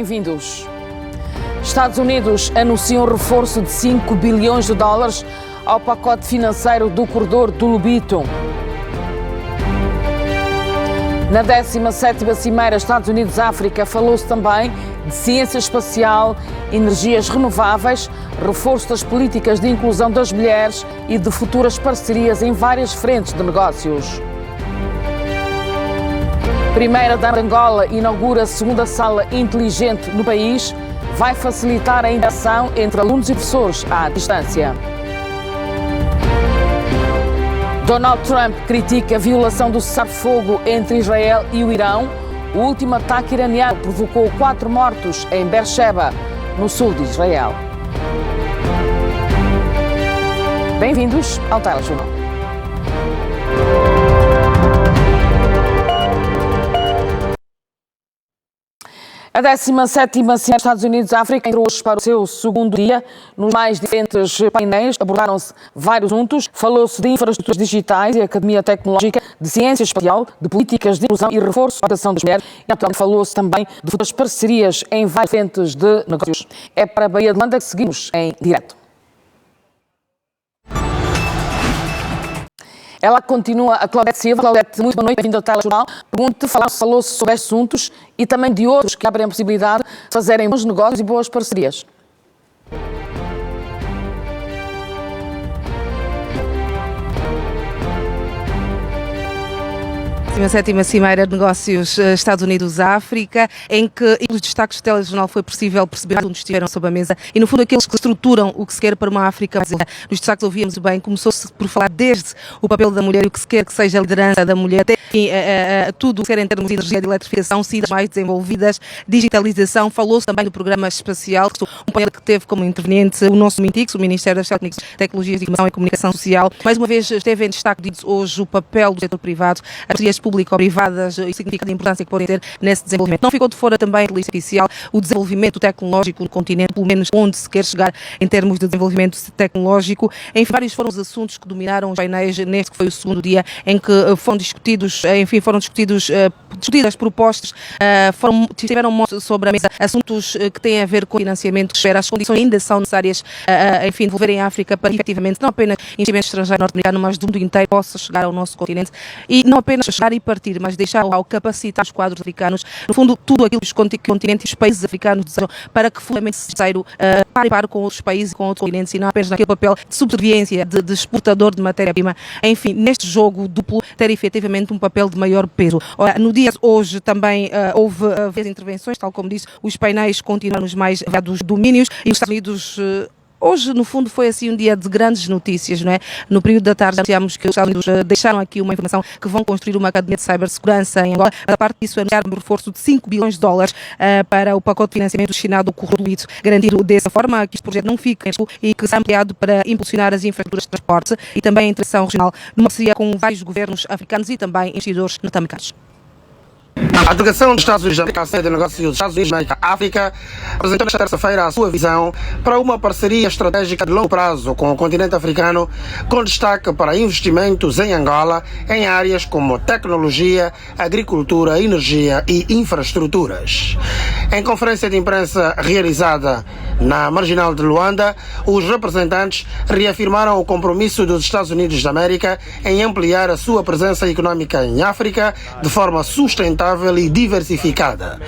bem-vindos. Estados Unidos anunciam um reforço de 5 bilhões de dólares ao pacote financeiro do corredor do Lobito. Na 17ª Cimeira Estados Unidos-África falou-se também de ciência espacial, energias renováveis, reforço das políticas de inclusão das mulheres e de futuras parcerias em várias frentes de negócios. Primeira-Dama de Angola inaugura a segunda sala inteligente no país, vai facilitar a interação entre alunos e professores à distância. Donald Trump critica a violação do cessar-fogo entre Israel e o Irão. O último ataque iraniano provocou 4 mortos em Beersheba, no sul de Israel. Bem-vindos ao Telejornal. A 17ª Cimeira Estados Unidos-África entrou hoje para o seu segundo dia. Nos mais diferentes painéis abordaram-se vários assuntos. Falou-se de infraestruturas digitais e academia tecnológica, de ciência espacial, de políticas de inclusão e reforço da proteção das mulheres. E, naturalmente, falou-se também de futuras parcerias em várias frentes de negócios. É para a Bahia de Landa que seguimos em direto. Ela continua, a Claudete Silva. Claudete, muito boa noite, bem-vinda ao Telejornal. Pergunto-te, falou-se sobre estes assuntos e também de outros que abrem a possibilidade de fazerem bons negócios e boas parcerias. A 7ª Cimeira de Negócios Estados Unidos-África, em que os destaques do Telejornal foi possível perceber onde estiveram sobre a mesa e, no fundo, aqueles que estruturam o que se quer para uma África mais desenvolvida. Nos destaques ouvíamos bem, começou-se por falar desde o papel da mulher e o que se quer que seja a liderança da mulher, até tudo o que se quer em termos de energia, de eletrificação, cidades mais desenvolvidas, digitalização. Falou-se também do programa espacial, um painel que teve como interveniente o nosso MINTIX, o Ministério das Tecnologias de Informação e Comunicação Social. Mais uma vez esteve em destaque hoje o papel do setor privado, as parcerias público-privadas e o significado e a importância que podem ter nesse desenvolvimento. Não ficou de fora também a inteligência artificial, o desenvolvimento tecnológico no continente, pelo menos onde se quer chegar em termos de desenvolvimento tecnológico. Enfim, vários foram os assuntos que dominaram os painéis neste que foi o segundo dia, em que foram discutidas propostas, tiveram sobre a mesa assuntos que têm a ver com o financiamento, que as condições ainda são necessárias, desenvolverem a África para efetivamente não apenas investimento estrangeiro norte-americano, mas do mundo inteiro possa chegar ao nosso continente e não apenas chegar e partir, mas deixar ao capacitar os quadros africanos, no fundo, tudo aquilo que os continentes e os países africanos desejam para que fundamentalmente se terceiro pare com outros países e com outros continentes e não apenas naquele papel de subserviência, de exportador de matéria-prima. Enfim, neste jogo duplo, ter efetivamente um papel de maior peso. Ora, no dia de hoje também houve várias intervenções, tal como disse, os painéis continuam nos mais variados domínios e os Estados Unidos. Hoje, no fundo, foi assim um dia de grandes notícias, não é? No período da tarde, anunciámos que os Estados Unidos deixaram aqui uma informação que vão construir uma academia de cibersegurança em Angola. A parte disso, anunciaram um reforço de 5 bilhões de dólares para o pacote de financiamento destinado ao corredor do Lobito, garantindo dessa forma que este projeto não fique e que seja ampliado para impulsionar as infraestruturas de transporte e também a integração regional, numa parceria com vários governos africanos e também investidores norte-americanos. A delegação dos Estados Unidos da América, a sede de negócios dos Estados Unidos da África, apresentou nesta terça-feira a sua visão para uma parceria estratégica de longo prazo com o continente africano, com destaque para investimentos em Angola em áreas como tecnologia, agricultura, energia e infraestruturas. Em conferência de imprensa realizada na Marginal de Luanda, os representantes reafirmaram o compromisso dos Estados Unidos da América em ampliar a sua presença econômica em África de forma sustentável e diversificada.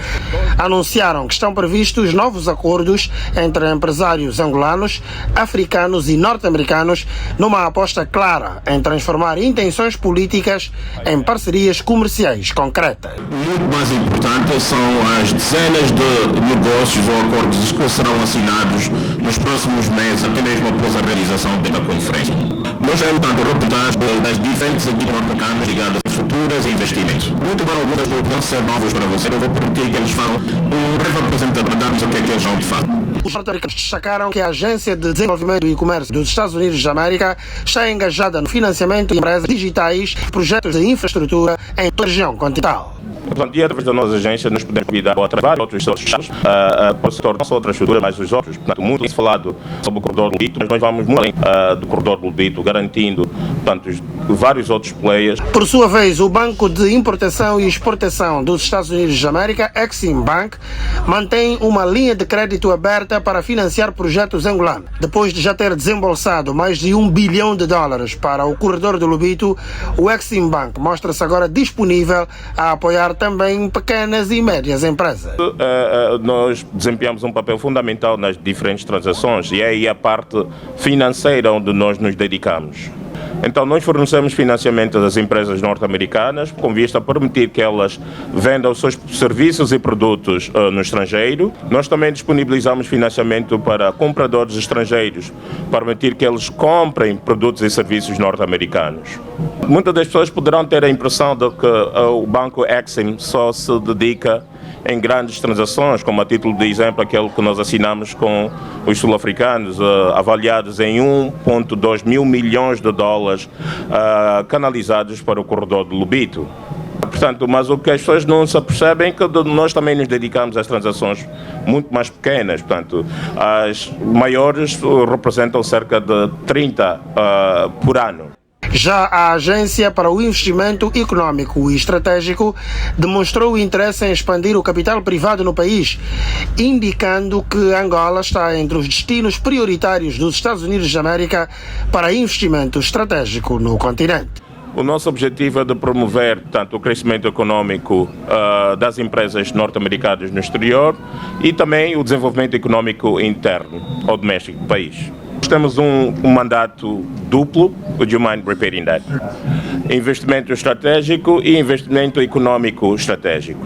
Anunciaram que estão previstos novos acordos entre empresários angolanos, africanos e norte-americanos numa aposta clara em transformar intenções políticas em parcerias comerciais concretas. Muito mais importante são as dezenas de negócios ou acordos que serão assinados nos próximos meses, até mesmo após a realização da conferência. Nós temos tanto reportagens das diferentes equipes norte-americanas ligadas a estruturas e investimentos. Muito para algumas vão ser novos para você, eu vou permitir que eles falam um breve apresentador para darmos o que é que eles vão de fato. Os norte-americanos destacaram que a Agência de Desenvolvimento e Comércio dos Estados Unidos da América está engajada no financiamento de empresas digitais e projetos de infraestrutura em toda a região continental. Portanto, e através da nossa agência nos podemos convidar a trabalhar outros estados para se tornar outra estrutura, mas os outros. Portanto, muito tem falado sobre o corredor do Lobito, mas nós vamos muito além do corredor do Lobito, garantindo portanto, vários outros players. Por sua vez, o Banco de Importação e Exportação dos Estados Unidos da América, Exim Bank, mantém uma linha de crédito aberta para financiar projetos angolanos. Depois de já ter desembolsado mais de $1 bilhão para o corredor do Lobito, o Exim Bank mostra-se agora disponível a apoiar também pequenas e médias empresas. Nós desempenhamos um papel fundamental nas diferentes transações e é aí a parte financeira onde nós nos dedicamos. Então, nós fornecemos financiamento às empresas norte-americanas com vista a permitir que elas vendam os seus serviços e produtos no estrangeiro. Nós também disponibilizamos financiamento para compradores estrangeiros, para permitir que eles comprem produtos e serviços norte-americanos. Muitas das pessoas poderão ter a impressão de que o Banco Exim só se dedica em grandes transações, como a título de exemplo aquele que nós assinamos com os sul-africanos, avaliados em $1,2 mil milhões canalizados para o corredor do Lobito. Portanto, mas o que as pessoas não se apercebem é que nós também nos dedicamos às transações muito mais pequenas. Portanto, as maiores representam cerca de 30 por ano. Já a Agência para o Investimento Econômico e Estratégico demonstrou interesse em expandir o capital privado no país, indicando que Angola está entre os destinos prioritários dos Estados Unidos da América para investimento estratégico no continente. O nosso objetivo é de promover tanto o crescimento econômico das empresas norte-americanas no exterior e também o desenvolvimento econômico interno ou doméstico do país. Temos um mandato duplo, would you mind repeating that? Investimento estratégico e investimento econômico estratégico.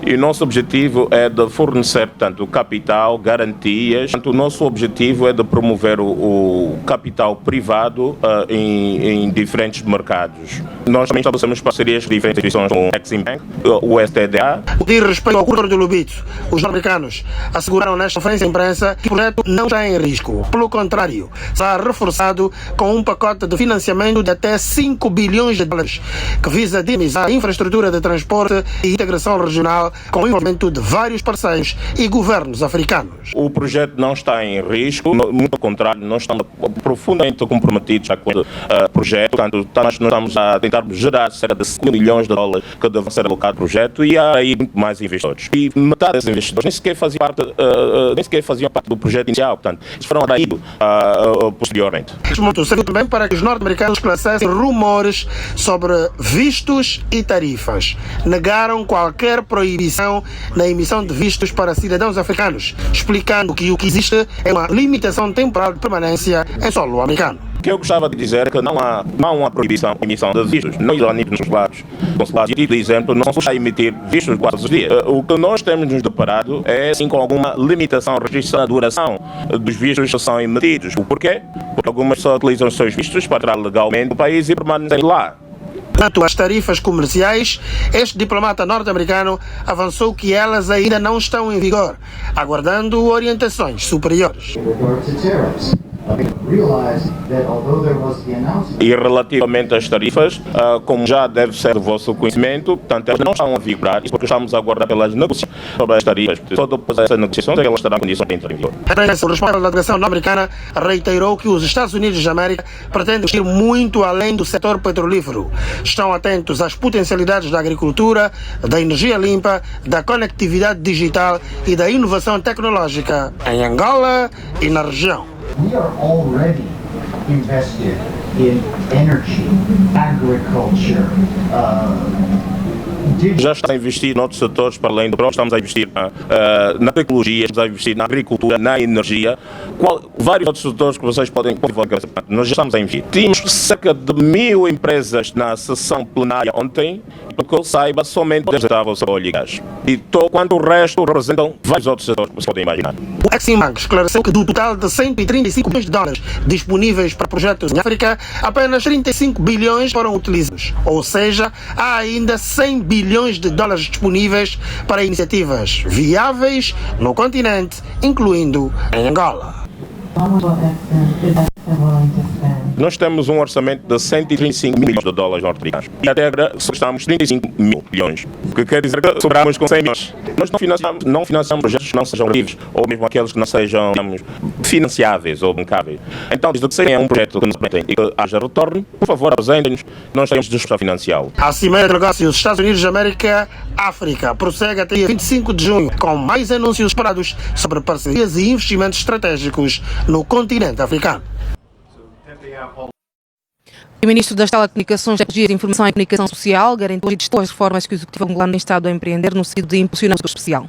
E o nosso objetivo é de fornecer, portanto, capital, garantias. Portanto, o nosso objetivo é de promover o capital privado em diferentes mercados. Nós também estabelecemos parcerias com diferentes instituições como o Exim Bank, o STDA. De respeito ao corredor do Lobito, os norte-americanos asseguraram nesta conferência de imprensa que o projeto não está em risco. Pelo contrário, será reforçado com um pacote de financiamento de até $5 bilhões que visa dinamizar a infraestrutura de transporte e integração regional com o envolvimento de vários parceiros e governos africanos. O projeto não está em risco, muito ao contrário, nós estamos profundamente comprometidos com o projeto. Portanto, nós estamos a tentar gerar cerca de $5 milhões que devem ser alocados ao projeto e há aí muito mais investidores. E metade desses investidores nem sequer faziam parte do projeto inicial, portanto, eles foram atraídos posteriormente. Este momento serviu também para que os norte-americanos esclarecessem rumores sobre vistos e tarifas. Negaram qualquer proibição na emissão de vistos para cidadãos africanos, explicando que o que existe é uma limitação temporal de permanência em solo americano. O que eu gostava de dizer é que não há uma proibição de emissão de vistos. Nós, lá nos consulados, de exemplo, não se está a emitir vistos quase os dias. O que nós temos nos deparado é, assim, com alguma limitação, restrição à duração dos vistos que são emitidos. O porquê? Porque algumas pessoas utilizam os seus vistos para entrar legalmente no país e permanecerem lá. Quanto às tarifas comerciais, este diplomata norte-americano avançou que elas ainda não estão em vigor, aguardando orientações superiores. E relativamente às tarifas, como já deve ser do vosso conhecimento, portanto, elas não estão a vigorar, porque estamos a aguardar pelas negociações sobre as tarifas. Só depois dessas negociações é que elas estarão em condições de entrar em vigor. O responsável da delegação norte-americana reiterou que os Estados Unidos da América pretendem ir muito além do setor petrolífero. Estão atentos às potencialidades da agricultura, da energia limpa, da conectividade digital e da inovação tecnológica em Angola e na região. We are already invested in energy, agriculture, já está a investir em outros setores para além do próprio, estamos a investir na tecnologia, estamos a investir na agricultura, na energia, vários outros setores que vocês podem ver. Nós já estamos a investir. Tínhamos cerca de 1000 empresas na sessão plenária ontem, para que eu saiba, somente representavam o seu óleo e gás. E quanto o resto representam vários outros setores que vocês podem imaginar. O Exim Bank esclareceu que do total de $135 bilhões disponíveis para projetos em África, apenas $35 bilhões foram utilizados. Ou seja, há ainda $100 bilhões disponíveis para iniciativas viáveis no continente, incluindo em Angola. How much will Exim willing to spend Nós temos um orçamento de 135 milhões de dólares norte-americanos e até agora só estamos 35 milhões, o que quer dizer que sobramos com 100 milhões. Nós não financiamos projetos que não sejam vivos ou mesmo aqueles que não sejam, digamos, financiáveis ou bancáveis. Então, desde que seja um projeto que nos permitem e que haja retorno, por favor, apresentem-nos, nós temos dispostos a financiá-lo. A Cimeira de Negócios Estados Unidos da América África prossegue até 25 de junho com mais anúncios esperados sobre parcerias e investimentos estratégicos no continente africano. O ministro das Telecomunicações, Tecnologia de Informação e Comunicação Social garantiu as reformas que o Executivo angolano tem estado a empreender no sentido de impulsionamento especial.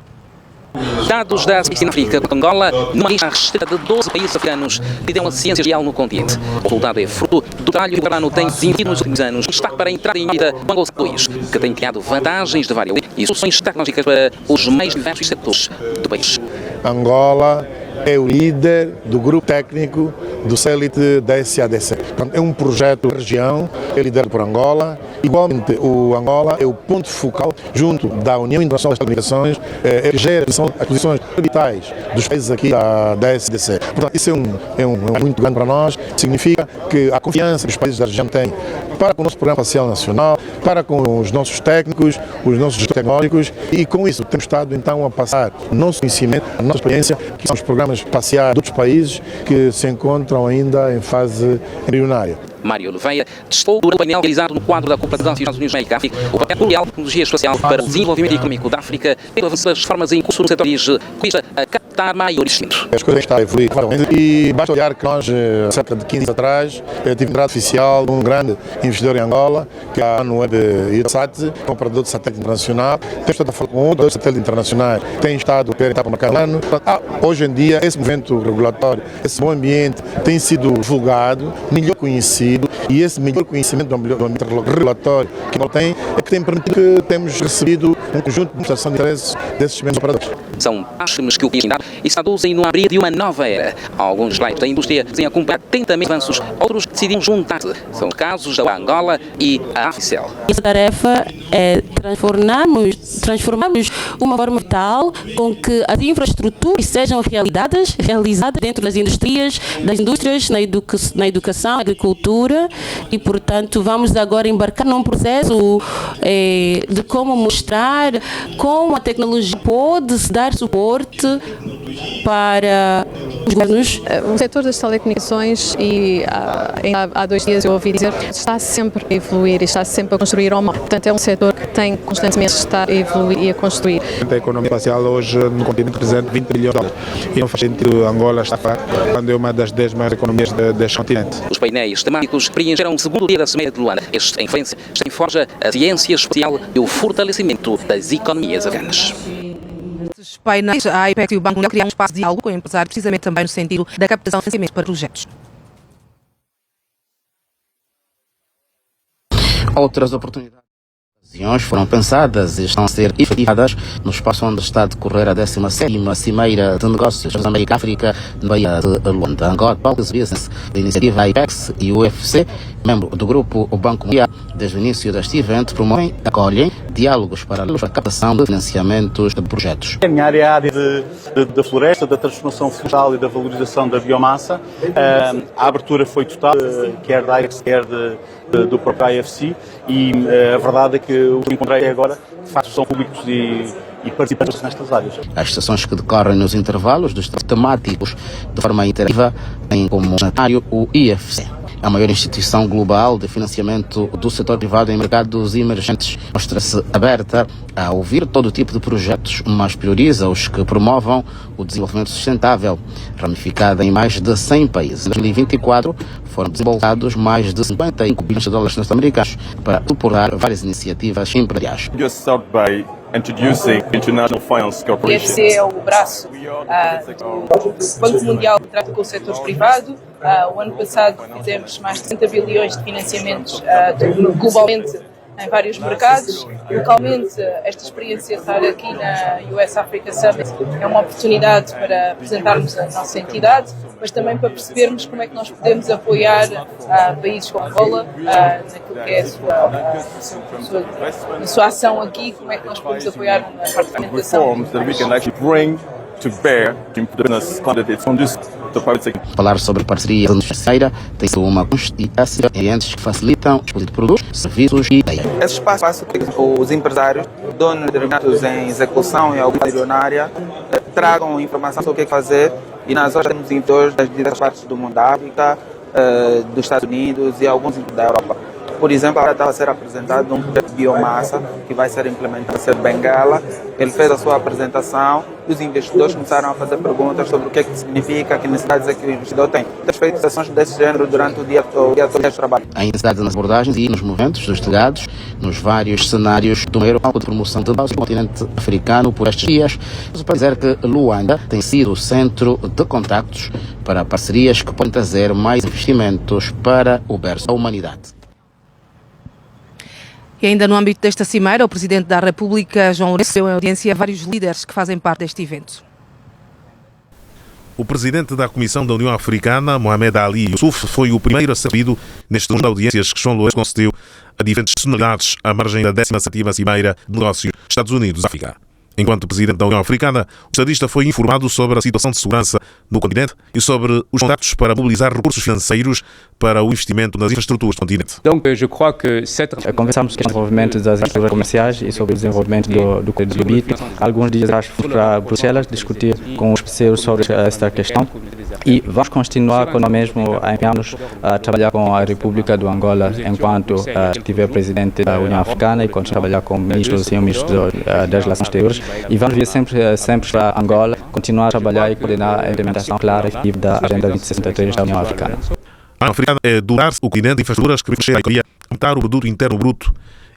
Dados da África de Angola, numa lista restrita de 12 países africanos que dão a ciência real no continente. O resultado é fruto do trabalho que o governo tem desenvolvido nos últimos anos, destaque para a entrada em órbita do Angola 2, que tem criado vantagens de várias e soluções tecnológicas para os mais diversos setores do país. Angola é o líder do grupo técnico do satélite da SADC. Portanto, é um projeto da região, é liderado por Angola. Igualmente, o Angola é o ponto focal, junto da União Internacional das Telecomunicações, que gera as posições orbitais dos países aqui da SADC. Portanto, isso é muito grande para nós. Significa que a confiança que os países da região têm para com o nosso Programa Espacial Nacional, para com os nossos técnicos, os nossos tecnológicos, e com isso temos estado então a passar o nosso conhecimento, a nossa experiência, que são os programas espaciais de outros países que se encontram ainda em fase embrionária. Mário Oliveira destacou o painel realizado no quadro da Cúpula de Negócios dos Estados Unidos da América África, o papel mundial da tecnologia espacial para o desenvolvimento económico da África e as reformas em curso nos setores com vista a captar maior investimento. As coisas estão a evoluir e basta olhar que nós, há cerca de 15 anos atrás, tive entrada oficial de um grande investidor em Angola, que é a OneWeb Eutelsat, comprador de satélite internacional. Temos estado a falar com outros satélites internacionais, tem estado a querer entrar para o mercado ano. Hoje em dia, esse movimento regulatório, esse bom ambiente tem sido divulgado, melhor conhecido, e esse melhor conhecimento do ambiente regulatório que ele tem é que tem permitido que temos recebido um conjunto de demonstração de interesse desses mesmos operadores. São passos que o país dá e se traduzem no abrir de uma nova era. Alguns lados da indústria têm acompanhado atentamente avanços, outros decidiram juntar-se. São casos da Angola e a Africell. Essa tarefa é transformarmos uma forma tal com que as infraestruturas sejam realizadas dentro das indústrias, na educação, na agricultura, e, portanto, vamos agora embarcar num processo de como mostrar como a tecnologia pode dar suporte para os governos. O setor das telecomunicações, e há 2 dias eu ouvi dizer, está sempre a evoluir e está sempre a construir ao mar. Portanto, é um setor que tem constantemente de estar a evoluir e a construir. A economia espacial hoje no continente representa 20 bilhões de dólares. E não faz sentido Angola estar quando é uma das 10 maiores economias deste continente. Os painéis temáticos preencheram o segundo dia da Cimeira de Luanda. Este, em frente, está em forja a ciência espacial e o fortalecimento das economias africanas. Nesses painéis, a IPEC e o Banco Mundial criaram um espaço de diálogo com empresários, precisamente também no sentido da captação de financiamento para projetos. Outras oportunidades foram pensadas e estão a ser efetivadas no espaço onde está a decorrer a 17ª Cimeira de Negócios da América África na Baía de Luanda. Angola Public Business, da iniciativa IPEX e o UFC, membro do grupo O Banco Mundial, desde o início deste evento, promovem e acolhem diálogos paralelos para a captação de financiamentos de projetos. A minha área é a área da floresta, da transformação florestal e da valorização da biomassa. A abertura foi total, quer da IPEX, quer do próprio IFC, e a verdade é que o que encontrei agora, de facto, são públicos e participantes nestas áreas. As sessões que decorrem nos intervalos dos temáticos de forma interativa têm como cenário o IFC, a maior instituição global de financiamento do setor privado em mercados emergentes. Mostra-se aberta a ouvir todo tipo de projetos, mas prioriza os que promovam o desenvolvimento sustentável, ramificada em mais de 100 países. Em 2024, foram desenvolvidos mais de 55 bilhões de dólares norte-americanos para suportar várias iniciativas empresariais. Introducing International Finance Corporation. O IFC é o braço do Banco Mundial que trata com o setor privado. O ano passado fizemos mais de 60 bilhões de financiamentos globalmente em vários mercados. Localmente, esta experiência de estar aqui na US Africa Summit é uma oportunidade para apresentarmos a nossa entidade, mas também para percebermos como é que nós podemos apoiar países como Angola naquilo que é a sua ação aqui, como é que nós podemos apoiar na parte da implementação. Reforms that we can actually bring to bear to improve business climate. It's conducive the private sector. Falar sobre parceria financeira tem sido uma constância em ambientes que facilitam a exposição de produtos, serviços e ideias. Esse espaço faz que os empresários, donos determinados em execução em alguma área, tragam informação sobre o que fazer, e nós hoje temos investidores das diversas partes do mundo, da África, dos Estados Unidos e alguns da Europa. Por exemplo, agora estava a ser apresentado um projeto de biomassa que vai ser implementado em Bengala. Ele fez a sua apresentação e os investidores começaram a fazer perguntas sobre o que significa, que necessidades é que o investidor tem. Temos feito sessões desse género durante o dia todo de trabalho. A intensidade nas abordagens e nos movimentos dos delegados nos vários cenários do meio palco de promoção de base do continente africano por estes dias, para dizer que Luanda tem sido o centro de contactos para parcerias que podem trazer mais investimentos para o berço da humanidade. E ainda no âmbito desta cimeira, o Presidente da República, João Lourenço, deu em audiência a vários líderes que fazem parte deste evento. O Presidente da Comissão da União Africana, Mohamed Ali Youssouf, foi o primeiro a ser ouvido neste conjunto de audiências que João Lourenço concedeu a diferentes personalidades à margem da 17ª Cimeira de Negócios Estados Unidos-África. Enquanto Presidente da União Africana, o estadista foi informado sobre a situação de segurança no continente e sobre os contactos para mobilizar recursos financeiros para o investimento nas infraestruturas do continente. Conversamos sobre o desenvolvimento das infraestruturas comerciais e sobre o desenvolvimento do BIT. Alguns dias acho que fui para Bruxelas discutir com os parceiros sobre esta questão e vamos continuar com nós mesmos a empenhar-nos a trabalhar com a República do Angola enquanto estiver Presidente da União Africana e continuar a trabalhar com ministros e o Ministro das Relações Exteriores. E vamos vir sempre para Angola, continuar a trabalhar e coordenar a implementação clara e efetiva da Agenda 2063 da União Africana. A União Africana é dotar o continente de infraestruturas que permitem a economia aumentar o produto interno bruto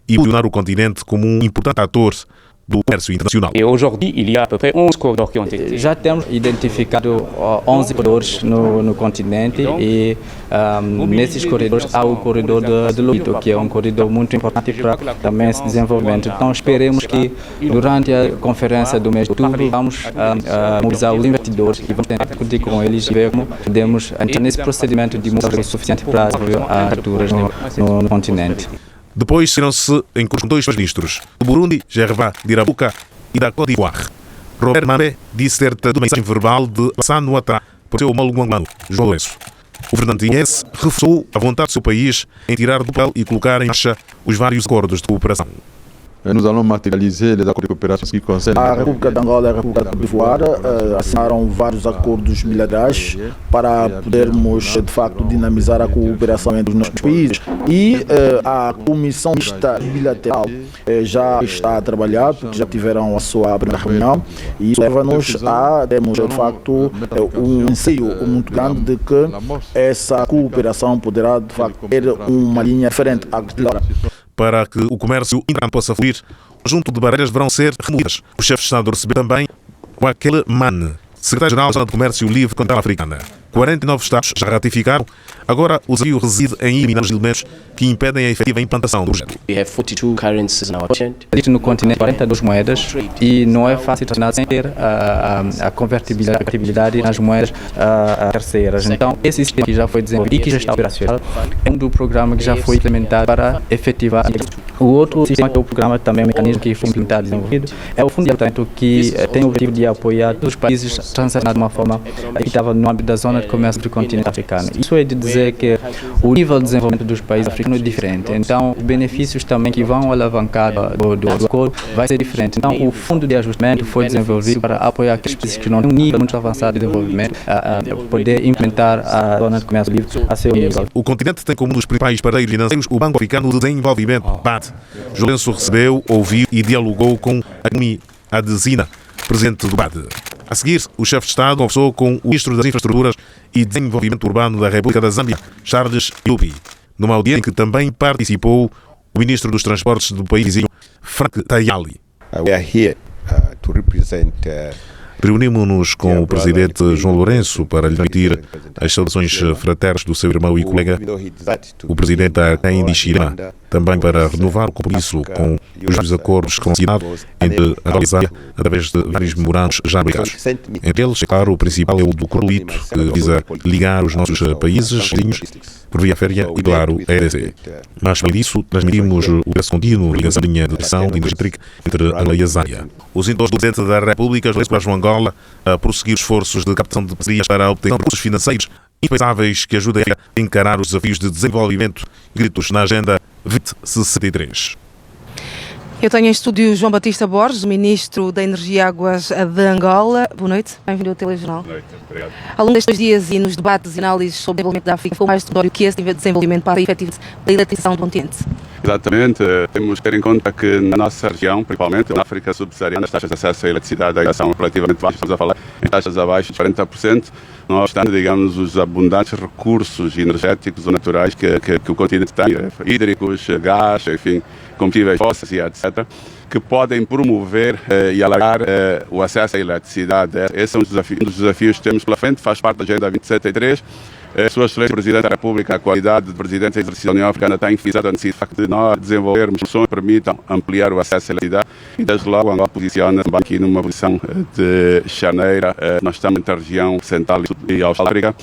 e posicionar o continente como um importante ator do comércio internacional. E hoje, il y a à peu près 11 corredors qui ont été. Já temos identificado 11 corredores no continente e nesses corredores há o corredor de Lobito, que é um corredor muito importante para também esse desenvolvimento. Então esperemos que durante a conferência do mês de outubro vamos mobilizar os investidores e vamos tentar discutir com eles e ver como podemos entrar nesse procedimento de mobilidade suficiente para desenvolver as culturas no continente. Depois serão-se em curso com dois ministros, do Burundi, Gervais Dirabuka, e da Côte d'Ivoire. Robert Mambé disse ter tido uma mensagem verbal de Alassane Ouattara por seu homólogo angolano, João Lourenço. O governante reforçou a vontade do seu país em tirar do papel e colocar em marcha os vários acordos de cooperação. Nous allons matérialiser les accords de coopération qui concernent. A República de Angola e a República de Ivoire assinaram vários acordos bilaterais para podermos, de facto, dinamizar a cooperação entre os nossos países. E a Comissão Mista Bilateral já está a trabalhar, porque já tiveram a sua primeira reunião, e isso leva-nos a termos, de facto, um anseio muito grande de que essa cooperação poderá, de facto, ter uma linha diferente agora. Para que o comércio internacional possa fluir, um conjunto de barreiras deverão ser removidas. O chefe de Estado recebeu também Wakele Mane, secretário-geral da Zona de Comércio Livre Continental Africana. 49 Estados já ratificaram. Agora, o desafio reside em eliminar os elementos que impedem a efetiva implantação do projeto. Existe no continente 42 moedas e não é fácil tornar sem ter a convertibilidade nas moedas terceiras. Então, esse sistema que já foi desenvolvido e que já está operacional é um do programa que já foi implementado para efetivar. O outro sistema, que é o programa, também é um mecanismo que foi implementado e desenvolvido, é o Fundo de Desenvolvimento, que tem o objetivo de apoiar todos os países transacionar de uma forma equitável no âmbito da zona de comércio do continente africano. Isso é de dizer que o nível de desenvolvimento dos países africanos é diferente. Então, os benefícios também que vão alavancar do acordo vai ser diferente. Então, o fundo de ajustamento foi desenvolvido para apoiar aqueles países que não têm um nível muito avançado de desenvolvimento a poder implementar a zona de comércio livre a seu nível. O continente tem como um dos principais parceiros financeiros o Banco Africano de Desenvolvimento, BAD. João Lourenço recebeu, ouviu e dialogou com Agumi Adesina, presidente do BAD. A seguir, o chefe de Estado conversou com o ministro das Infraestruturas e Desenvolvimento Urbano da República da Zâmbia, Charles Ilupi, numa audiência em que também participou o ministro dos Transportes do país vizinho, Frank Tayali. We are here to represent Reunimos-nos com o presidente João Lourenço para lhe transmitir as saudações fraternas do seu irmão e colega, o presidente Hakainde Hichilema, também para renovar o compromisso com os vários acordos que foram assinados entre Angola e Zâmbia através de vários memorandos já aplicados. Entre eles, é claro, o principal é o do Corolito, que visa ligar os nossos países vizinhos por via férrea e, claro, a EDC. Mas, além disso, transmitimos o preço contínuo e a linha de ligação de energia elétrica entre Angola e a Zâmbia. Os indós do presidente da República, João Lourenço para João Angola, Angola a prosseguir esforços de captação de parcerias para a obtenção de recursos financeiros indispensáveis que ajudem a encarar os desafios de desenvolvimento inscritos na Agenda 2063. Eu tenho em estúdio João Batista Borges, Ministro da Energia e Águas de Angola. Boa noite, bem-vindo ao Telejornal. Boa noite, obrigado. Ao longo destes dias e nos debates e análises sobre o desenvolvimento da África, foi mais notório que esse nível de desenvolvimento para a efetiva da eletrificação do continente. Exatamente, temos que ter em conta que na nossa região, principalmente na África subsaariana, as taxas de acesso à eletricidade ainda são relativamente baixas, estamos a falar em taxas abaixo de 40%, não obstante, digamos, os abundantes recursos energéticos ou naturais que o continente tem, hídricos, gás, enfim, combustíveis fósseis e etc., que podem promover e alargar o acesso à eletricidade. Esse é um dos desafios que temos pela frente, faz parte da Agenda 2063. Sua Excelência Presidente da República, a qualidade de Presidente em exercício da União Africana, tem enfatizado a necessidade de nós desenvolvermos soluções que permitam ampliar o acesso à eletricidade e, desde logo, Angola posiciona também aqui numa posição de charneira. Nós estamos entre a região central e África,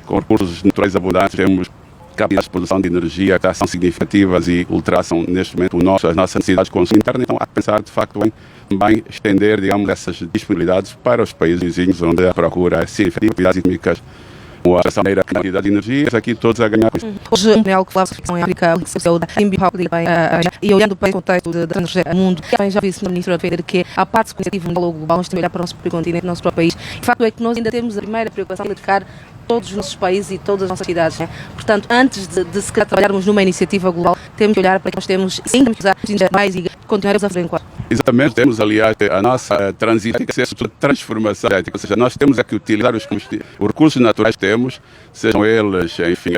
com recursos naturais abundantes, temos capacidades de produção de energia que são significativas e ultrapassam neste momento as nossas necessidades de consumo interno. Então, há que pensar, de facto, em também estender, digamos, essas disponibilidades para os países vizinhos, onde a procura é significativa, atividades económicas, a ação da quantidade de energia, aqui todos a ganhar com isso. Hoje, o algo que falava sobre a África, e olhando para o contexto da energia do mundo, também já vi-se no Ministro a defender que a parte significativa do global, nós temos que olhar para o nosso continente, o nosso país. O facto é que nós ainda temos a primeira preocupação de eletrificar todos os nossos países e todas as nossas cidades. Né? Portanto, antes de se trabalharmos numa iniciativa global, temos que olhar para que nós temos sim que usar mais e continuarmos a fazer enquanto. Exatamente, temos aliás a nossa transição, tem que ser a transformação ética, ou seja, nós temos que utilizar os recursos naturais que temos, sejam eles, enfim,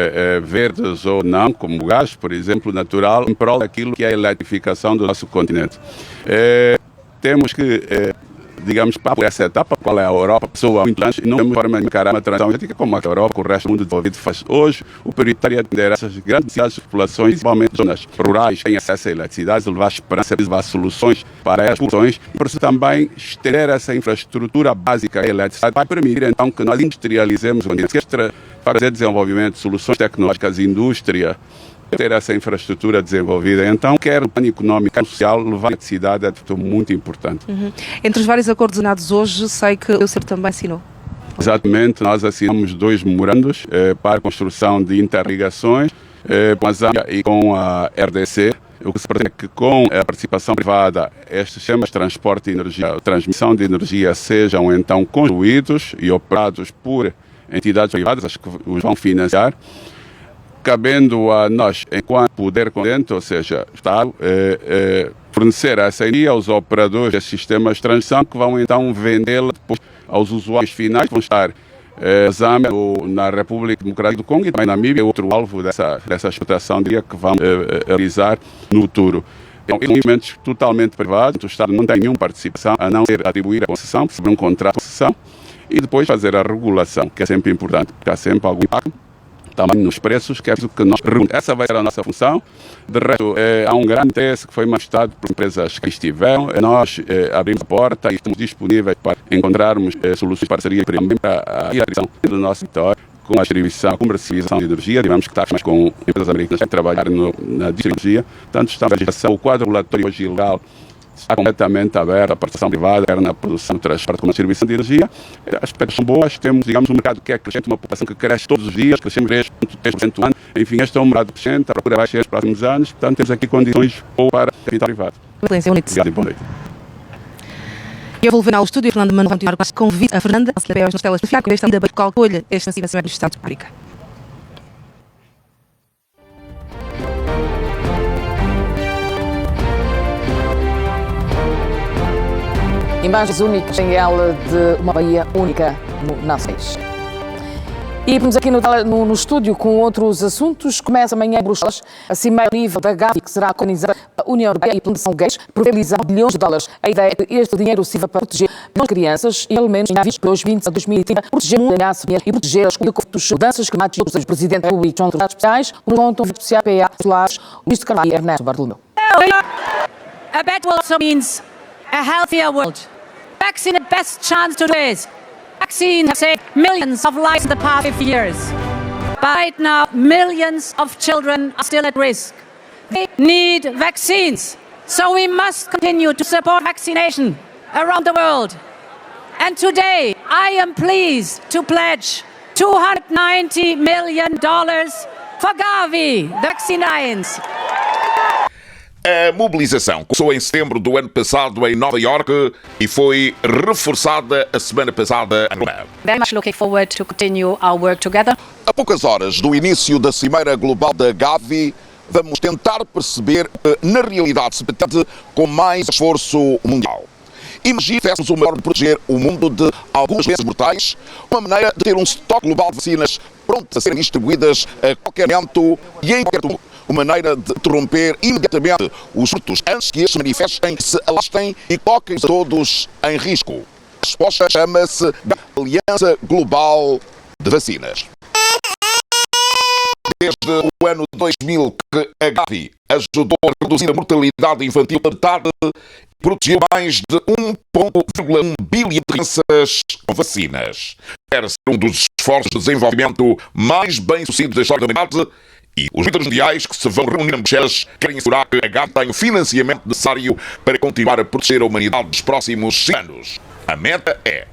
verdes ou não, como o gás, por exemplo, natural, em prol daquilo que é a eletrificação do nosso continente. Temos que digamos, para essa etapa, qual é a Europa, pessoa muito longe, e não temos forma de encarar uma transição ética como a Europa, com o resto do mundo desenvolvido faz hoje. O prioritário é atender essas grandes cidades, populações, principalmente zonas rurais, têm acesso à eletricidade, levar esperança, levar soluções para essas populações, e por isso também estender essa infraestrutura básica à eletricidade vai permitir então que nós industrializemos o continente, fazer desenvolvimento, soluções tecnológicas, indústria, ter essa infraestrutura desenvolvida. Então, quer o plano económico e social, levar a cidade é muito importante. Entre os vários acordos assinados hoje, sei que o senhor também assinou. Exatamente, nós assinamos 2 memorandos para a construção de interligações com a Zâmbia e com a RDC. O que se pretende é que com a participação privada, estes sistemas de transporte e energia, transmissão de energia sejam então construídos e operados por entidades privadas, as que os vão financiar, cabendo a nós, enquanto poder condente, ou seja, Estado, fornecer essa energia aos operadores desses sistemas de transmissão que vão então vendê-la depois aos usuários finais, que vão estar na Zâmbia, na República Democrática do Congo e também na Namíbia, outro alvo dessa exploração de energia que vão realizar no futuro. Então, investimentos totalmente privados, o Estado não tem nenhuma participação, a não ser atribuir a concessão, sobre um contrato de concessão, e depois fazer a regulação, que é sempre importante, porque há sempre algum impacto também nos preços, que é isso que nós regulamos. Essa vai ser a nossa função. De resto, há um grande interesse que foi manifestado por empresas que estiveram. Nós abrimos a porta e estamos disponíveis para encontrarmos soluções de parceria também para a direção do nosso território, com a distribuição, a comercialização de energia. Tivemos que estar mais com empresas americanas que trabalhar na distribuição. Tanto está a legislação, o quadro regulatório hoje legal está completamente aberto à participação privada, quer na produção, transporte, como na distribuição de energia. As aspectos são boas, temos, digamos, um mercado que é crescente, uma população que cresce todos os dias, crescemos 3% ao ano. Enfim, este é um mercado crescente, a procura vai ser nos próximos anos, portanto, temos aqui condições boas para o capital privado. Obrigado e boa noite. Eu vou levar ao estúdio Fernando Manuel continuar com convite a Fernanda a se levar nas telas para ficar com esta vida para calcular este nascimento do Estado de África. Imagens únicas em ela de uma Bahia única no Nações. E vamos aqui no estúdio com outros assuntos. Começa amanhã em Bruxelas a cimeira ao nível da Gavi, que será organizada pela União Europeia e pela Fundação Gates, por realizar bilhões de dólares. A ideia é que este dinheiro sirva para proteger as crianças e, pelo menos, em navios para os 20 a 2030, proteger o mundo ameaça e proteger as conflitos, mudanças climáticas. O Presidente da República, João Tratados Especiais, no ponto especial PA, Solares, o Ministro Carvalho e Ernesto Bartolomeu. A better world also means a healthier world. Vaccine the best chance to do this. Vaccine has saved millions of lives in the past 50 years. But right now, millions of children are still at risk. They need vaccines. So we must continue to support vaccination around the world. And today, I am pleased to pledge $290 million for Gavi, the vaccine alliance. A mobilização começou em setembro do ano passado em Nova Iorque e foi reforçada a semana passada em Roma. Very much looking forward to continue our work together. A poucas horas do início da Cimeira Global da Gavi, vamos tentar perceber na realidade se pretende com mais esforço mundial. Imagine que tivéssemos o maior de proteger o mundo de algumas doenças mortais, uma maneira de ter um estoque global de vacinas prontas a serem distribuídas a qualquer momento e em qualquer tumor. Uma maneira de interromper imediatamente os surtos antes que estes se manifestem, se alastrem e coloquem a todos em risco. A resposta chama-se Aliança Global de Vacinas. Desde o ano 2000 que a Gavi ajudou a reduzir a mortalidade infantil a metade e protegeu mais de 1,1 bilhão de crianças com vacinas. Era ser um dos esforços de desenvolvimento mais bem-sucedidos da história da humanidade e os líderes mundiais que se vão reunir em Bruxelas querem assegurar que a Gavi tem o financiamento necessário para continuar a proteger a humanidade nos próximos 5 anos. A meta é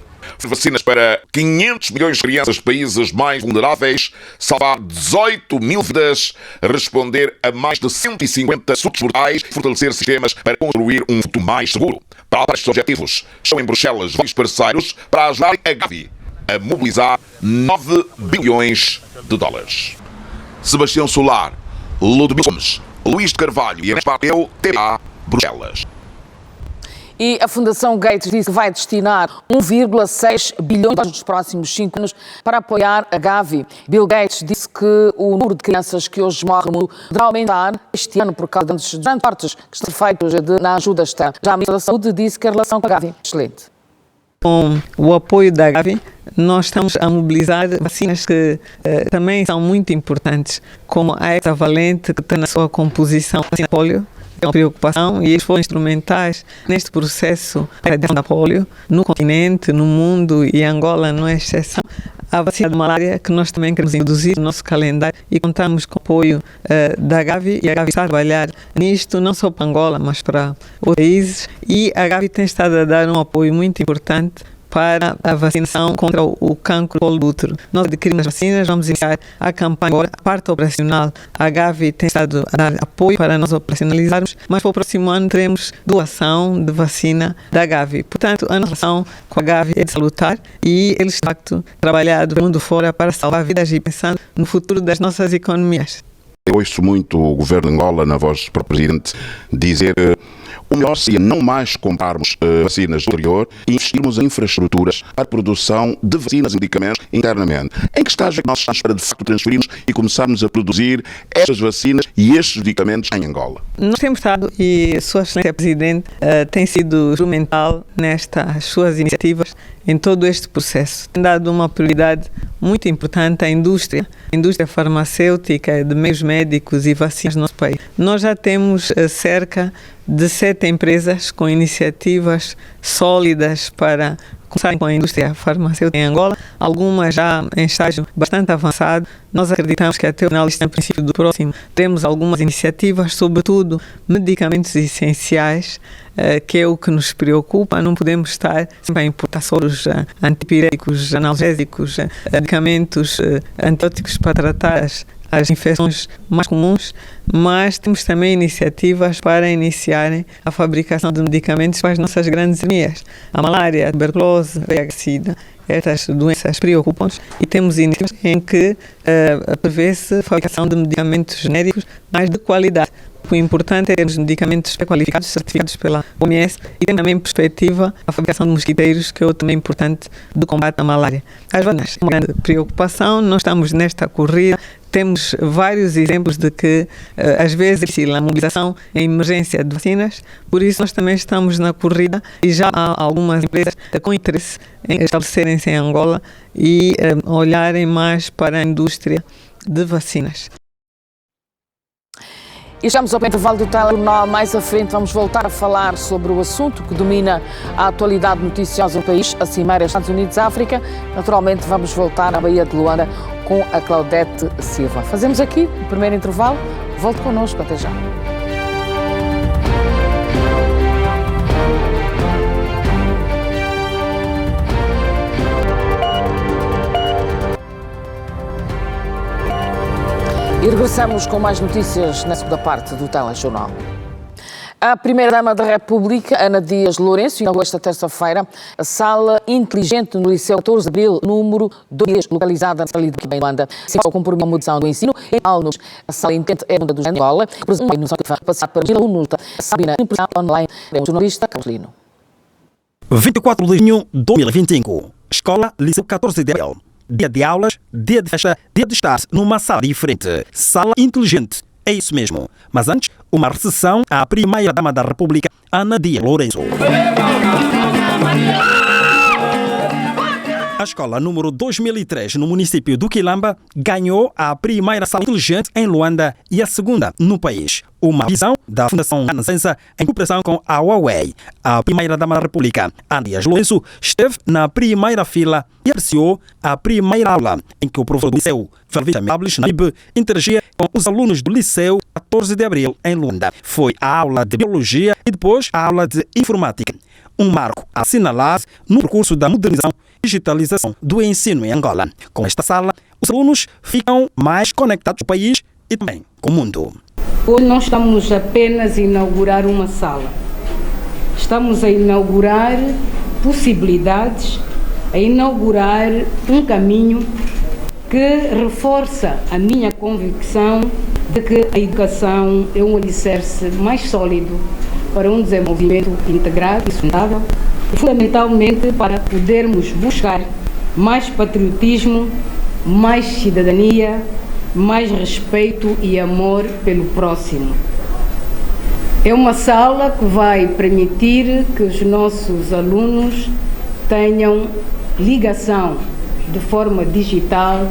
vacinas para 500 milhões de crianças de países mais vulneráveis, salvar 18 mil vidas, responder a mais de 150 surtos mortais e fortalecer sistemas para construir um futuro mais seguro. Para estes objetivos, estão em Bruxelas vários parceiros para ajudar a Gavi a mobilizar 9 bilhões de dólares. Sebastião Solar, Ludmila Gomes, Luís de Carvalho e Inês Pateu, TVA, Bruxelas. E a Fundação Gates disse que vai destinar 1,6 bilhão nos próximos 5 anos para apoiar a Gavi. Bill Gates disse que o número de crianças que hoje morrem no mundo deverá aumentar este ano por causa dos transportes que estão feitos na ajuda externa. Já a Ministra da Saúde disse que a relação com a Gavi é excelente. Com o apoio da Gavi, nós estamos a mobilizar vacinas que também são muito importantes, como a hexavalente, que tem na sua composição a vacina polio. É uma preocupação e eles foram instrumentais neste processo de erradicação da polio no continente, no mundo, e Angola não é exceção. A vacina de malária, que nós também queremos introduzir no nosso calendário e contamos com o apoio da Gavi, e a Gavi está a trabalhar nisto não só para Angola, mas para outros países, e a Gavi tem estado a dar um apoio muito importante para a vacinação contra o cancro do colo do útero. Nós adquirimos as vacinas, vamos iniciar a campanha agora. A parte operacional, a Gavi tem estado a dar apoio para nós operacionalizarmos, mas para o próximo ano teremos doação de vacina da Gavi. Portanto, a nossa relação com a Gavi é de salutar e eles, de facto, trabalhado do mundo fora para salvar vidas e pensando no futuro das nossas economias. Eu ouço muito o governo de Angola, na voz do Presidente, dizer o melhor seria não mais comprarmos vacinas do exterior e investirmos em infraestruturas para a produção de vacinas e medicamentos internamente. Em que estágio é que nós estamos para, de facto, transferirmos e começarmos a produzir estas vacinas e estes medicamentos em Angola? Nós temos estado, e a Sua Excelência Presidente tem sido instrumental nestas suas iniciativas em todo este processo. Tem dado uma prioridade muito importante à indústria farmacêutica, de meios médicos e vacinas no nosso país. Nós já temos cerca de 7 empresas com iniciativas sólidas para começarem com a indústria farmacêutica em Angola, algumas já em estágio bastante avançado. Nós acreditamos que até o final deste ano, princípio do próximo, teremos algumas iniciativas, sobretudo medicamentos essenciais, que é o que nos preocupa. Não podemos estar sempre a importar soros antipiréticos, analgésicos, medicamentos antibióticos para tratar as infecções mais comuns, mas temos também iniciativas para iniciarem a fabricação de medicamentos para as nossas grandes endemias. A malária, a tuberculose, a VIH-Sida, estas doenças preocupam-nos e temos iniciativas em que prevê-se a fabricação de medicamentos genéricos, mas de qualidade. O importante é termos medicamentos qualificados, certificados pela OMS, e tem também perspectiva a fabricação de mosquiteiros, que é outro também importante do combate à malária. As vacinas é uma grande preocupação, nós estamos nesta corrida. Temos vários exemplos de que, às vezes, é difícil a mobilização em emergência de vacinas, por isso nós também estamos na corrida e já há algumas empresas com interesse em estabelecerem-se em Angola e olharem mais para a indústria de vacinas. E chegamos ao intervalo do telejornal. Mais à frente vamos voltar a falar sobre o assunto que domina a atualidade noticiosa no país, a Cimeira Estados Unidos-África. Naturalmente vamos voltar à Baía de Luanda com a Claudete Silva. Fazemos aqui o primeiro intervalo. Volte connosco, até já. E regressamos com mais notícias na segunda parte do Telejornal. A Primeira-Dama da República, Ana Dias Lourenço, inaugurou esta terça-feira a Sala Inteligente no Liceu 14 de Abril, número 2, localizada na cidade de Luanda. Se ao cumprir uma mudança do ensino em alunos, a Sala Inteligente é uma dos Angola, que apresenta uma inovação que vai passar para os alunos da Sabina Online. É o jornalista Carolino. 24 de junho de 2025, Escola Liceu 14 de Abril. Dia de aulas, dia de festa, dia de estar numa sala diferente. Sala inteligente, é isso mesmo. Mas antes, uma recepção à Primeira-Dama da República, Ana Dias Lourenço. A escola número 2003 no município do Quilamba ganhou a primeira sala inteligente em Luanda e a segunda no país. Uma visão da Fundação Renascença em cooperação com a Huawei. A Primeira-Dama da República, Ana Dias Lourenço, esteve na primeira fila e apreciou a primeira aula em que o professor do Liceu, Felvita Mirables, interagia com os alunos do Liceu 14 de Abril em Luanda. Foi a aula de Biologia e depois a aula de Informática. Um marco assinalado no percurso da modernização e digitalização do ensino em Angola. Com esta sala, os alunos ficam mais conectados ao país e também com o mundo. Hoje não estamos apenas a inaugurar uma sala. Estamos a inaugurar possibilidades, a inaugurar um caminho que reforça a minha convicção de que a educação é um alicerce mais sólido para um desenvolvimento integrado e sustentável e fundamentalmente para podermos buscar mais patriotismo, mais cidadania, mais respeito e amor pelo próximo. É uma sala que vai permitir que os nossos alunos tenham ligação de forma digital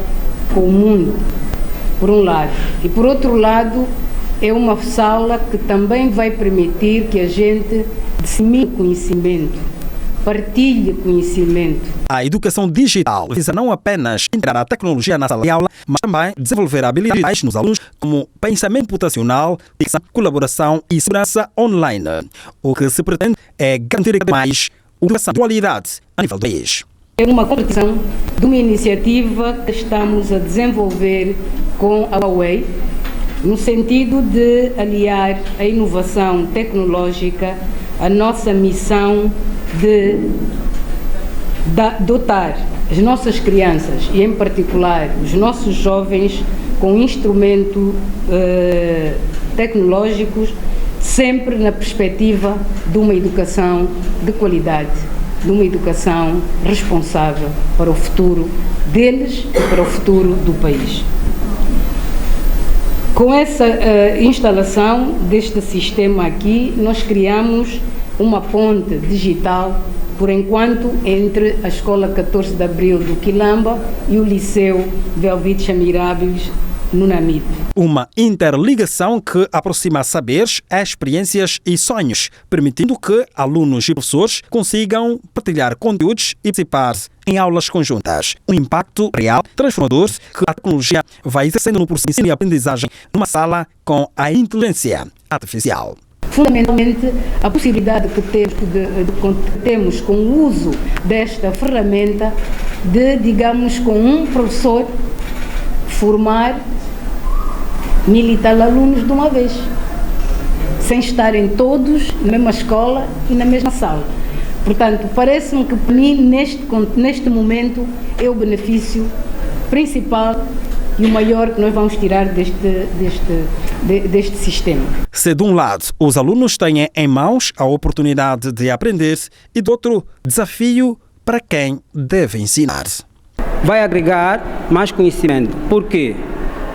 com o mundo, por um lado. E por outro lado, é uma sala que também vai permitir que a gente dissemine conhecimento, partilhe conhecimento. A educação digital visa não apenas integrar a tecnologia na sala de aula, mas também desenvolver habilidades nos alunos como pensamento computacional, colaboração e segurança online. O que se pretende é garantir mais educação de qualidade a nível do país. É uma competição de uma iniciativa que estamos a desenvolver com a Huawei, no sentido de aliar a inovação tecnológica à nossa missão de dotar as nossas crianças e, em particular, os nossos jovens com instrumentos tecnológicos, sempre na perspectiva de uma educação de qualidade, de uma educação responsável para o futuro deles e para o futuro do país. Com essa instalação deste sistema aqui, nós criamos uma ponte digital, por enquanto, entre a Escola 14 de Abril do Quilamba e o Liceu Velvita Mirables, no Namibe. Uma interligação que aproxima saberes, experiências e sonhos, permitindo que alunos e professores consigam partilhar conteúdos e participar em aulas conjuntas. Um impacto real, transformador, que a tecnologia vai exercendo no processo de ensino e aprendizagem numa sala com a inteligência artificial. Fundamentalmente, a possibilidade que temos com o uso desta ferramenta de, digamos, com um professor formar 1000 e tal alunos de uma vez, sem estarem todos na mesma escola e na mesma sala. Portanto, parece-me que para mim, neste momento, é o benefício principal e o maior que nós vamos tirar deste sistema. Se de um lado os alunos têm em mãos a oportunidade de aprender e do outro, desafio para quem deve ensinar. Vai agregar mais conhecimento. Por quê?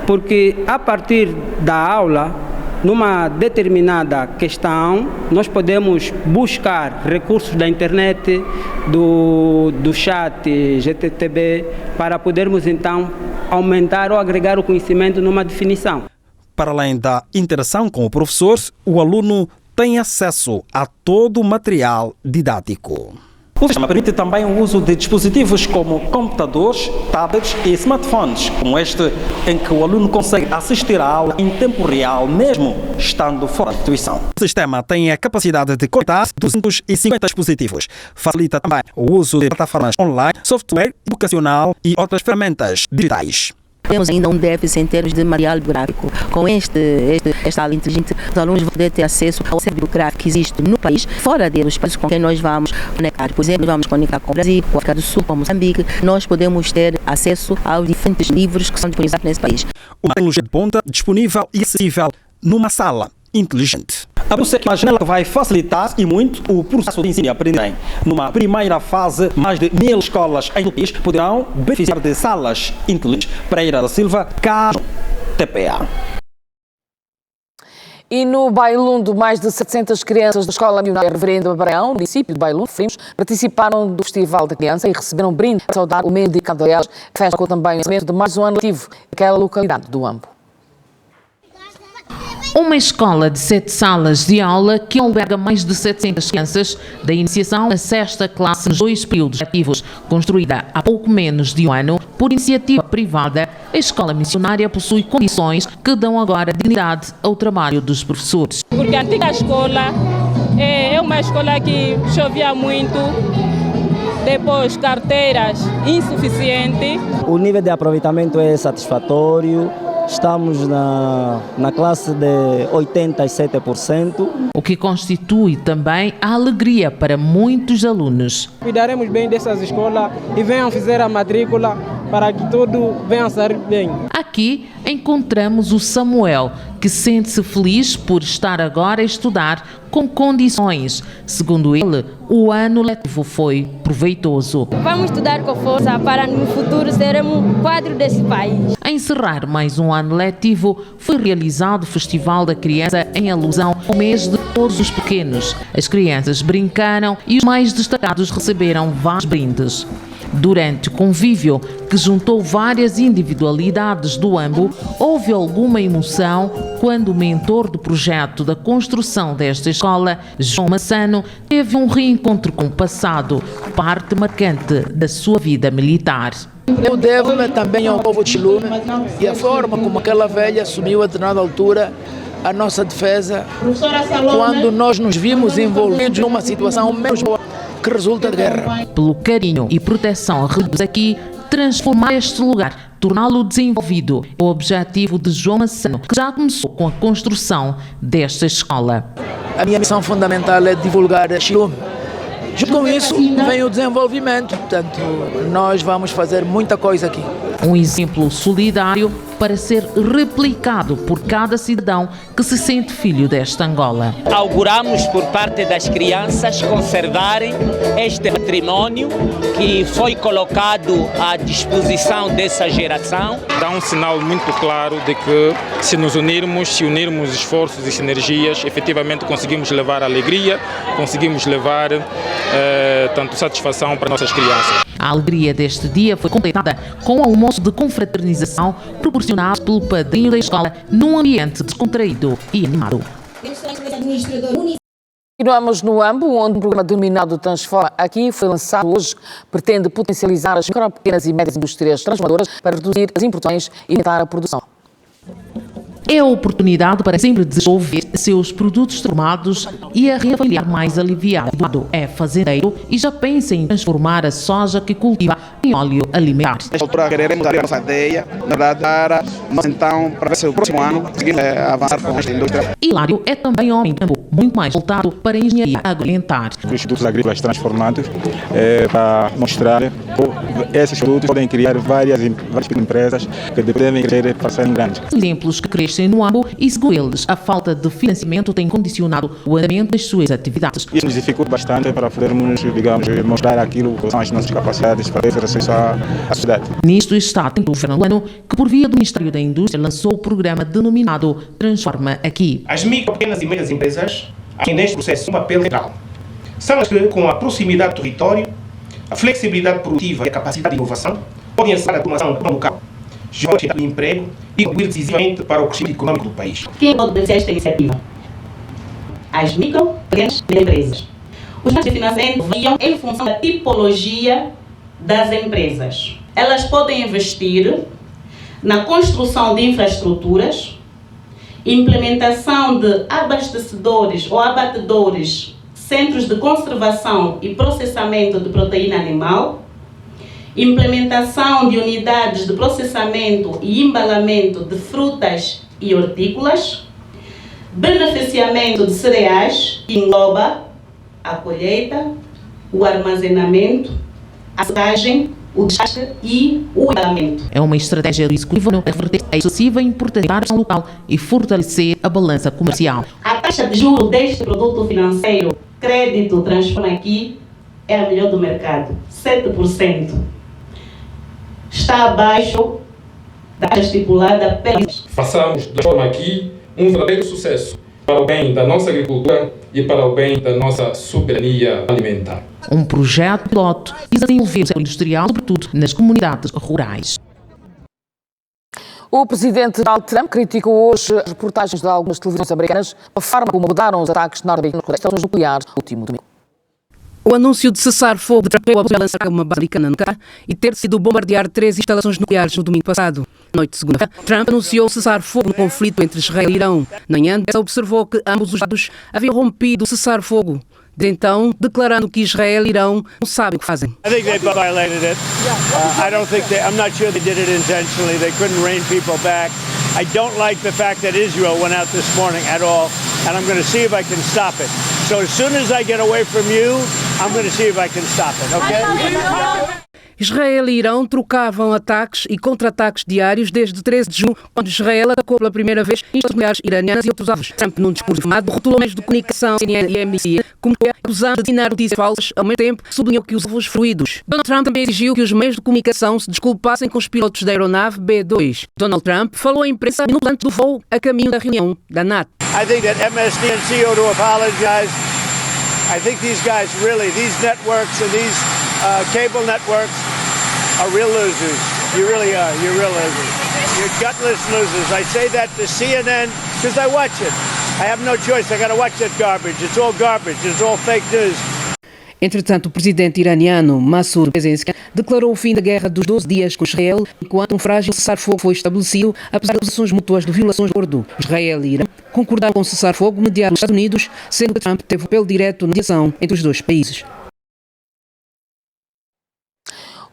Porque a partir da aula, numa determinada questão, nós podemos buscar recursos da internet, do chat GTTB, para podermos então aumentar ou agregar o conhecimento numa definição. Para além da interação com o professor, o aluno tem acesso a todo o material didático. O sistema permite também o uso de dispositivos como computadores, tablets e smartphones, como este, em que o aluno consegue assistir à aula em tempo real, mesmo estando fora da instituição. O sistema tem a capacidade de conectar 250 dispositivos. Facilita também o uso de plataformas online, software educacional e outras ferramentas digitais. temos ainda um déficit em termos de material biográfico. Com esta aula inteligente, os alunos vão poder ter acesso ao acervo biográfico que existe no país, fora dos países com quem nós vamos conectar. Por exemplo, vamos conectar com o Brasil, com a África do Sul, com Moçambique. Nós podemos ter acesso aos diferentes livros que são disponíveis nesse país. Uma tecnologia de ponta disponível e acessível numa sala inteligente. Abriu-se aqui uma janela que vai facilitar e muito o processo de ensino e aprendizagem. Numa primeira fase, mais de 1000 escolas em todo o país poderão beneficiar de salas inteligentes. Pereira da Silva, Caso TPA. E no Bailundo, mais de 700 crianças da Escola Milionária Reverendo Abraão, no município de Bailundo, participaram do Festival da Criança e receberam brinde para saudar o meio dedicado a elas. A festa com também o lançamento de mais um ano letivo naquela localidade do Ambo. Uma escola de 7 salas de aula que alberga mais de 700 crianças da iniciação à sexta classe nos 2 períodos letivos. Construída há pouco menos de um ano por iniciativa privada, a escola missionária possui condições que dão agora dignidade ao trabalho dos professores. Porque a antiga escola é uma escola que chovia muito, depois carteiras insuficientes. O nível de aproveitamento é satisfatório. Estamos na classe de 87%. O que constitui também a alegria para muitos alunos. Cuidaremos bem dessas escolas e venham fazer a matrícula para que tudo venha sair bem. Aqui encontramos o Samuel, que sente-se feliz por estar agora a estudar com condições. Segundo ele, o ano letivo foi proveitoso. Vamos estudar com força para no futuro sermos um quadro desse país. A encerrar mais um ano letivo, foi realizado o Festival da Criança em alusão ao mês de todos os pequenos. As crianças brincaram e os mais destacados receberam vários brindes. Durante o convívio, que juntou várias individualidades do Ambo, houve alguma emoção quando o mentor do projeto da construção desta escola, João Massano, teve um reencontro com o passado, parte marcante da sua vida militar. Eu devo-me também ao povo de Chilume e a forma como aquela velha assumiu a determinada altura a nossa defesa quando nós nos vimos envolvidos numa situação mesmo que resulta de guerra. Pelo carinho e proteção recebidos aqui, transformar este lugar, torná-lo desenvolvido, é o objetivo de João Massano, que já começou com a construção desta escola. A minha missão fundamental é divulgar Chilume. Junto com isso vem o desenvolvimento, portanto, nós vamos fazer muita coisa aqui. Um exemplo solidário para ser replicado por cada cidadão que se sente filho desta Angola. Auguramos por parte das crianças conservarem este património que foi colocado à disposição dessa geração. Dá um sinal muito claro de que se unirmos esforços e sinergias, efetivamente conseguimos levar alegria, conseguimos levar tanto satisfação para nossas crianças. A alegria deste dia foi completada com o almoço de confraternização proporcionado pelo padrinho da escola num ambiente descontraído e animado. Continuamos no Ambo, onde um programa denominado Transforma Aqui foi lançado hoje. Pretende potencializar as micro, pequenas e médias indústrias transformadoras para reduzir as importações e aumentar a produção. É a oportunidade para sempre desenvolver seus produtos transformados e a reavaliar mais aliviado. É fazendeiro e já pensa em transformar a soja que cultiva em óleo alimentar. Nesta altura queremos abrir a nossa ideia, na verdade, nós então, para ver se o próximo ano conseguimos avançar com esta indústria. Hilário é também homem de campo, muito mais voltado para a engenharia agroalimentar. Os institutos agrícolas transformados para mostrar que esses produtos podem criar várias empresas que devem crescer para serem grandes. Exemplos que crescem no Ambo e, segundo eles, a falta de financiamento tem condicionado o andamento das suas atividades. Isso nos dificulta bastante para podermos, digamos, mostrar aquilo que são as nossas capacidades para ter acesso à sociedade. Nisto está o Fernando Lano, que por via do Ministério da Indústria lançou o programa denominado Transforma Aqui. As micro, pequenas e médias empresas têm neste processo um papel central. São as que, com a proximidade do território, a flexibilidade produtiva e a capacidade de inovação, podem acelerar a automação do local, gerar o emprego e contribuir decisivamente para o crescimento econômico do país. Quem pode beneficiar esta iniciativa? As micro, pequenas empresas. Os bancos de financiamento variam em função da tipologia das empresas. Elas podem investir na construção de infraestruturas, implementação de abastecedores ou abatedores, centros de conservação e processamento de proteína animal, implementação de unidades de processamento e embalamento de frutas e hortícolas, beneficiamento de cereais, que engloba a colheita, o armazenamento, a secagem, o descarte e o embalamento. É uma estratégia do Executivo para reverter a excessiva importação local e fortalecer a balança comercial. A taxa de juros deste produto financeiro, crédito Transforma Aqui, é a melhor do mercado, 7%. Está abaixo da taxa estipulada pelas... Façamos da Transforma Aqui um verdadeiro sucesso para o bem da nossa agricultura e para o bem da nossa soberania alimentar. Um projeto piloto visa desenvolver o setor industrial, sobretudo nas comunidades rurais. O presidente Donald Trump criticou hoje as reportagens de algumas televisões americanas a forma como mudaram os ataques norte-americanos nucleares no último domingo. O anúncio de cessar-fogo de Trump veio após lançar uma base americana no Catar e ter sido bombardear 3 instalações nucleares no domingo passado. Noite de segunda-feira, Trump anunciou cessar-fogo no conflito entre Israel e Irão. Na manhã, observou que ambos os lados haviam rompido o cessar-fogo. De então, declarando que Israel e Irão não sabem o que fazem. I think they violated it. I'm not sure they did it intentionally. They couldn't rein people back. I don't like the fact that Israel went out this morning at all, and I'm going to see if I can stop it. So as soon as I get away from you, I'm going to see if I can stop it, okay? Israel e Irão trocavam ataques e contra-ataques diários desde 13 de junho, quando Israel atacou pela primeira vez instalações nucleares iranianas e outros alvos. Trump, num discurso filmado, rotulou meios de comunicação CNN e NBC como acusando de disseminar notícias falsas, ao mesmo tempo sublinhou que os alvos fluídos. Donald Trump também exigiu que os meios de comunicação se desculpassem com os pilotos da aeronave B-2. Donald Trump falou à imprensa minutos antes do voo a caminho da reunião da NATO. I think that MSNBC ought to apologize. I think these guys really, these networks and these cable networks are real losers. You really are. You're real losers. You're gutless losers. I say that to CNN because I watch it. I have no choice. I got to watch that garbage. It's all garbage. It's all fake news. Entretanto, o presidente iraniano Massoud Pezeshkian declarou o fim da guerra dos 12 dias com Israel, enquanto um frágil cessar-fogo foi estabelecido, apesar de acusações mútuas de violações do acordo. Israel e Irã concordaram com o cessar-fogo mediado pelos Estados Unidos, sendo que Trump teve papel direto na mediação entre os dois países.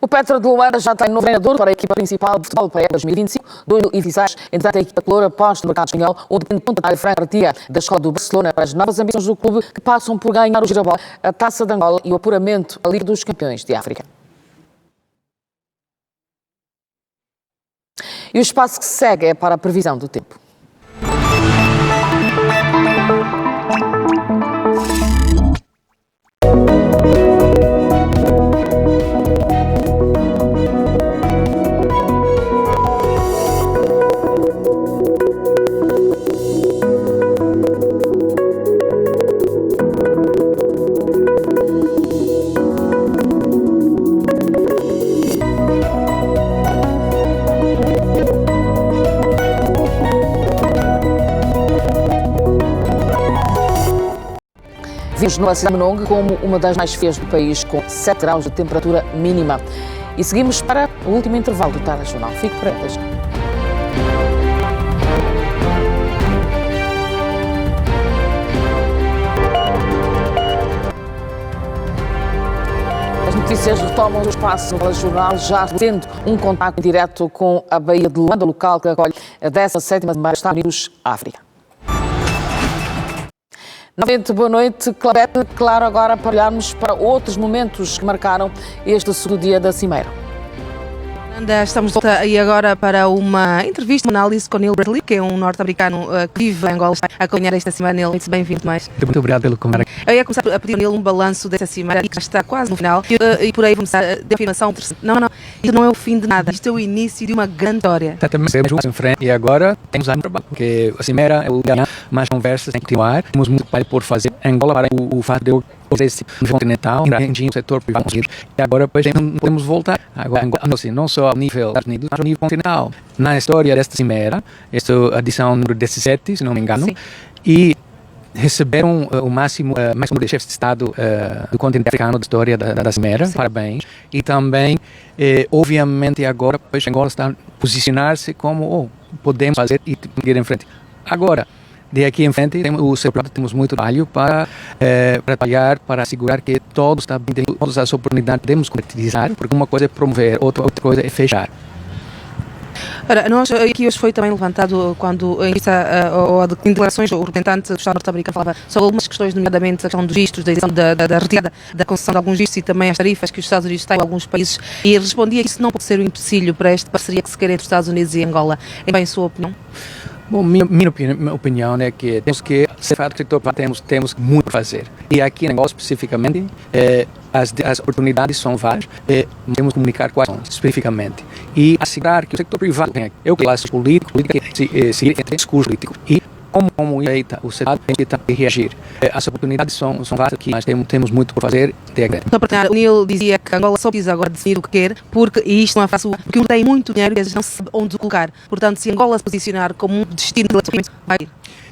O Petro de Luanda já tem novo treinador para a equipa principal de futebol para a época 2025-2026. Entretanto, a equipa de Loura aposta no mercado espanhol, onde depende de Fran Garcia da escola do Barcelona para as novas ambições do clube, que passam por ganhar o Girabol, a Taça de Angola e o apuramento à Liga dos Campeões de África. E o espaço que se segue é para a previsão do tempo. Vimos no cidade de Monongue como uma das mais frias do país, com 7 graus de temperatura mínima. E seguimos para o último intervalo do telejornal. Fique por aí. As notícias retomam o espaço no telejornal, já tendo um contacto direto com a Baía de Luanda, local que acolhe a 17ª Cimeira dos Estados Unidos África. Novamente, boa noite, Claudete. Claro, agora para olharmos para outros momentos que marcaram este segundo dia da Cimeira. Estamos de volta e agora para uma entrevista, uma análise com Neil Bradley, que é um norte-americano que vive em Angola, está a acompanhar esta cimeira. Neil, muito bem-vindo mais. Muito obrigado pelo convite. Eu ia começar a pedir a Neil um balanço desta cimeira, que já está quase no final, e por aí vamos começar de afirmação. Não, isto não é o fim de nada, isto é o início de uma grande história. Também estamos em frente e agora temos um trabalho, porque a cimeira é o lugar, mais conversas têm que continuar, temos muito trabalho por fazer. Angola, para o fato de eu esse nível continental, o setor privado, e agora depois podemos voltar. Agora, assim, não só ao nível dos Estados Unidos, mas ao nível continental. Na história desta cimeira, esta edição número 17, se não me engano, sim, e receberam o máximo número de chefes de Estado do continente africano da história da cimeira. Sim. Parabéns. E também, obviamente, agora Angola está a posicionar-se como podemos fazer e ir em frente. Agora, De aqui em frente, o setor privado temos muito trabalho para trabalhar, para assegurar que todos todas as oportunidades podemos concretizar, porque uma coisa é promover, outra coisa é fechar. Ora, nós aqui hoje foi também levantado, quando em declarações, o representante do Estado norte-americano falava sobre algumas questões, nomeadamente a questão dos vistos, da retirada da concessão de alguns vistos e também as tarifas que os Estados Unidos têm em alguns países, e ele respondia que isso não pode ser um empecilho para esta parceria que se quer entre os Estados Unidos e Angola. É bem a sua opinião? Bom, minha opinião é que temos que, se fato setor privado, temos muito para fazer. E aqui em Angola, especificamente, as oportunidades são várias, temos que comunicar quais são, especificamente. E assegurar que o setor privado tem o classe política seguir entre discurso político. E como eleita, o setor tem que reagir. As oportunidades são várias aqui, mas temos muito por fazer. Então, para terminar, o Neil dizia que Angola só precisa agora definir o que quer, e isto não é fácil, porque não tem muito dinheiro e às vezes não sabe onde colocar. Portanto, se Angola se posicionar como um destino de relacionamento, vai ir.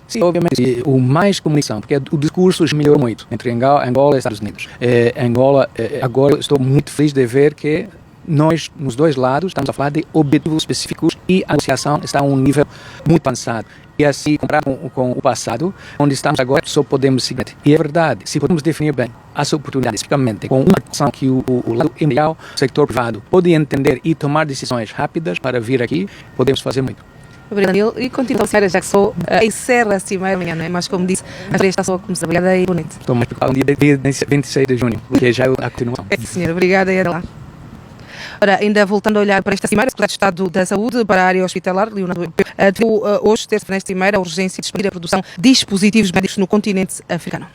Sim, obviamente, o mais comunicação, porque o discurso melhorou muito entre Angola e Estados Unidos. Angola, agora estou muito feliz de ver que nós, nos dois lados, estamos a falar de objetivos específicos e a negociação está a um nível muito avançado. E assim, comparado com o passado, onde estamos agora, só podemos seguir. E é verdade, se podemos definir bem as oportunidades, especificamente com uma ação que o lado empresarial, o setor privado, pode entender e tomar decisões rápidas para vir aqui, podemos fazer muito. Obrigada, Neil. E continua, senhora, já que sou encerra a cimeira amanhã, não é? Mas como disse, a feira está só a começar. Obrigada e bonito. Estou mais preocupado no dia 26 de junho, porque já é a continuação. Senhora, obrigada e até lá. Ora, ainda voltando a olhar para esta cimeira, o Secretário de Estado da Saúde para a área hospitalar, Leonardo, deu hoje, terça-feira, nesta cimeira, a urgência de expandir a produção de dispositivos médicos no continente africano.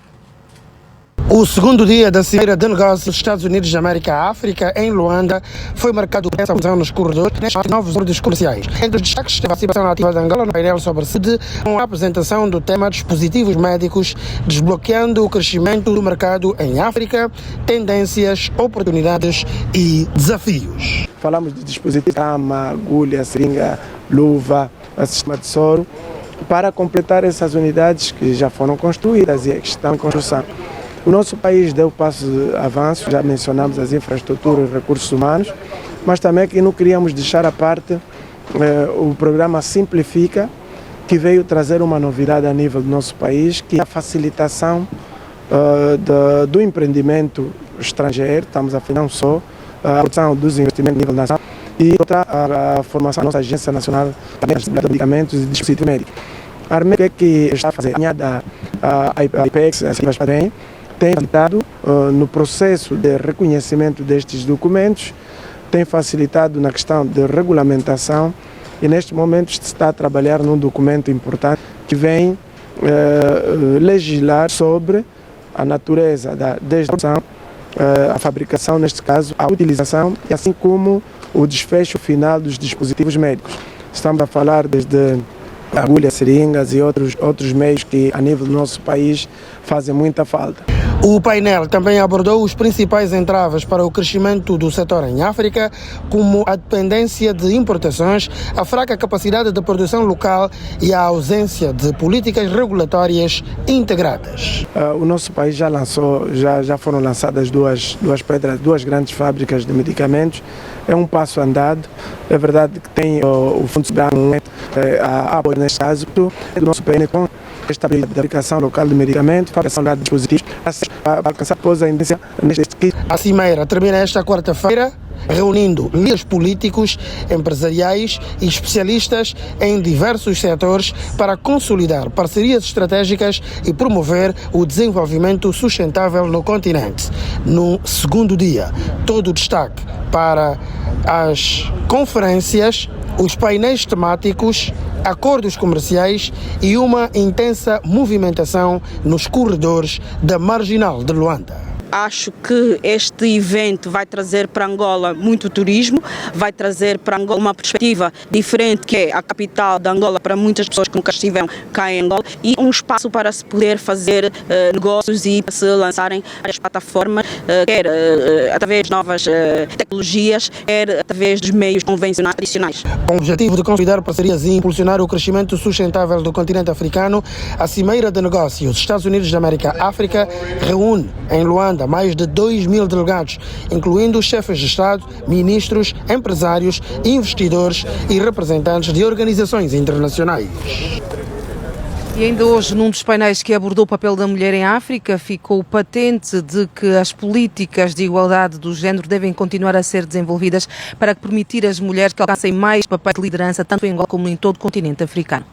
O segundo dia da Cimeira de Negócios dos Estados Unidos da América à África, em Luanda, foi marcado por essa função nos corredores nestes novos acordos comerciais. Entre os destaques, a participação ativa de Angola no painel sobre saúde, com a apresentação do tema dispositivos médicos, desbloqueando o crescimento do mercado em África, tendências, oportunidades e desafios. Falamos de dispositivos, cama, agulha, seringa, luva, sistema de soro, para completar essas unidades que já foram construídas e que estão em construção. O nosso país deu passos de avanço, já mencionamos as infraestruturas e recursos humanos, mas também que não queríamos deixar à parte o programa Simplifica, que veio trazer uma novidade a nível do nosso país, que é a facilitação do empreendimento estrangeiro, estamos a falar não só a produção dos investimentos a nível nacional, e outra a formação da nossa Agência Nacional de Medicamentos e Dispositivos Médicos. A Armênia, o que está a fazer? A IPEX, a Civas Padrém, tem facilitado no processo de reconhecimento destes documentos, tem facilitado na questão de regulamentação e neste momento se está a trabalhar num documento importante que vem legislar sobre a natureza desde a produção, a fabricação, neste caso, a utilização e assim como o desfecho final dos dispositivos médicos. Estamos a falar desde agulhas, seringas e outros meios que a nível do nosso país fazem muita falta. O painel também abordou os principais entraves para o crescimento do setor em África, como a dependência de importações, a fraca capacidade de produção local e a ausência de políticas regulatórias integradas. O nosso país já foram lançadas duas grandes fábricas de medicamentos. É um passo andado. É verdade que tem o Fundo Soberano a apoio neste caso do nosso país com estabilidade da aplicação local de medicamentos, fabricação de dispositivos, para alcançar depois a independência neste kit. A cimeira termina esta quarta-feira, reunindo líderes políticos, empresariais e especialistas em diversos setores para consolidar parcerias estratégicas e promover o desenvolvimento sustentável no continente. No segundo dia, todo o destaque para as conferências, os painéis temáticos, acordos comerciais e uma intensa movimentação nos corredores da Marginal de Luanda. Acho que este evento vai trazer para Angola muito turismo, vai trazer para Angola uma perspectiva diferente, que é a capital de Angola para muitas pessoas que nunca estiveram cá em Angola, e um espaço para se poder fazer negócios e para se lançarem as plataformas, quer através de novas tecnologias, quer através dos meios convencionais tradicionais. Com o objetivo de consolidar parcerias e impulsionar o crescimento sustentável do continente africano, a Cimeira de Negócios dos Estados Unidos da América África reúne em Luanda mais de 2.000 delegados, incluindo chefes de Estado, ministros, empresários, investidores e representantes de organizações internacionais. E ainda hoje, num dos painéis que abordou o papel da mulher em África, ficou patente de que as políticas de igualdade do género devem continuar a ser desenvolvidas para permitir às mulheres que alcancem mais papéis de liderança, tanto em Angola como em todo o continente africano.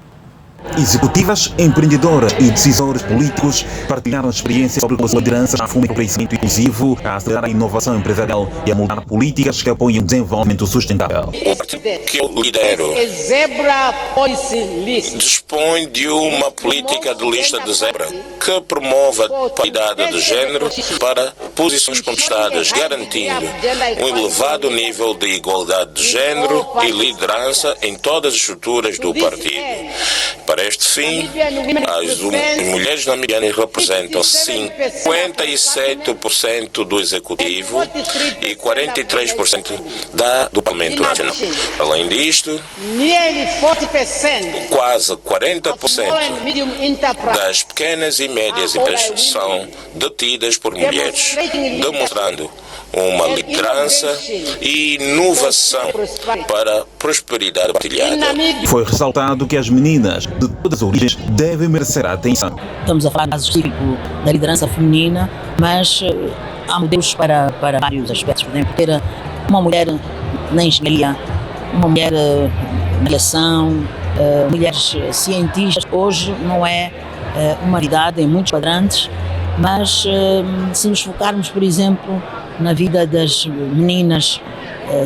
Executivas, empreendedoras e decisores políticos partilharam experiências sobre como a liderança já fomenta o crescimento inclusivo, a acelerar a inovação empresarial e a mudar políticas que apoiam o desenvolvimento sustentável. O partido que eu lidero dispõe de uma política de lista de zebra que promove a paridade de género para posições conquistadas, garantindo um elevado nível de igualdade de género e liderança em todas as estruturas do partido. Para este fim, as mulheres namibianas representam 57% do executivo e 43% do Parlamento Nacional. Além disto, quase 40% das pequenas e médias empresas são detidas por mulheres, demonstrando uma liderança e inovação para a prosperidade partilhada. Foi ressaltado que as meninas de todas as origens devem merecer a atenção. Estamos a falar caso específico da liderança feminina, mas há modelos para vários aspectos. Por exemplo, ter uma mulher na engenharia, uma mulher na aviação, mulheres cientistas. Hoje não é uma realidade em muitos quadrantes, mas se nos focarmos, por exemplo, na vida das meninas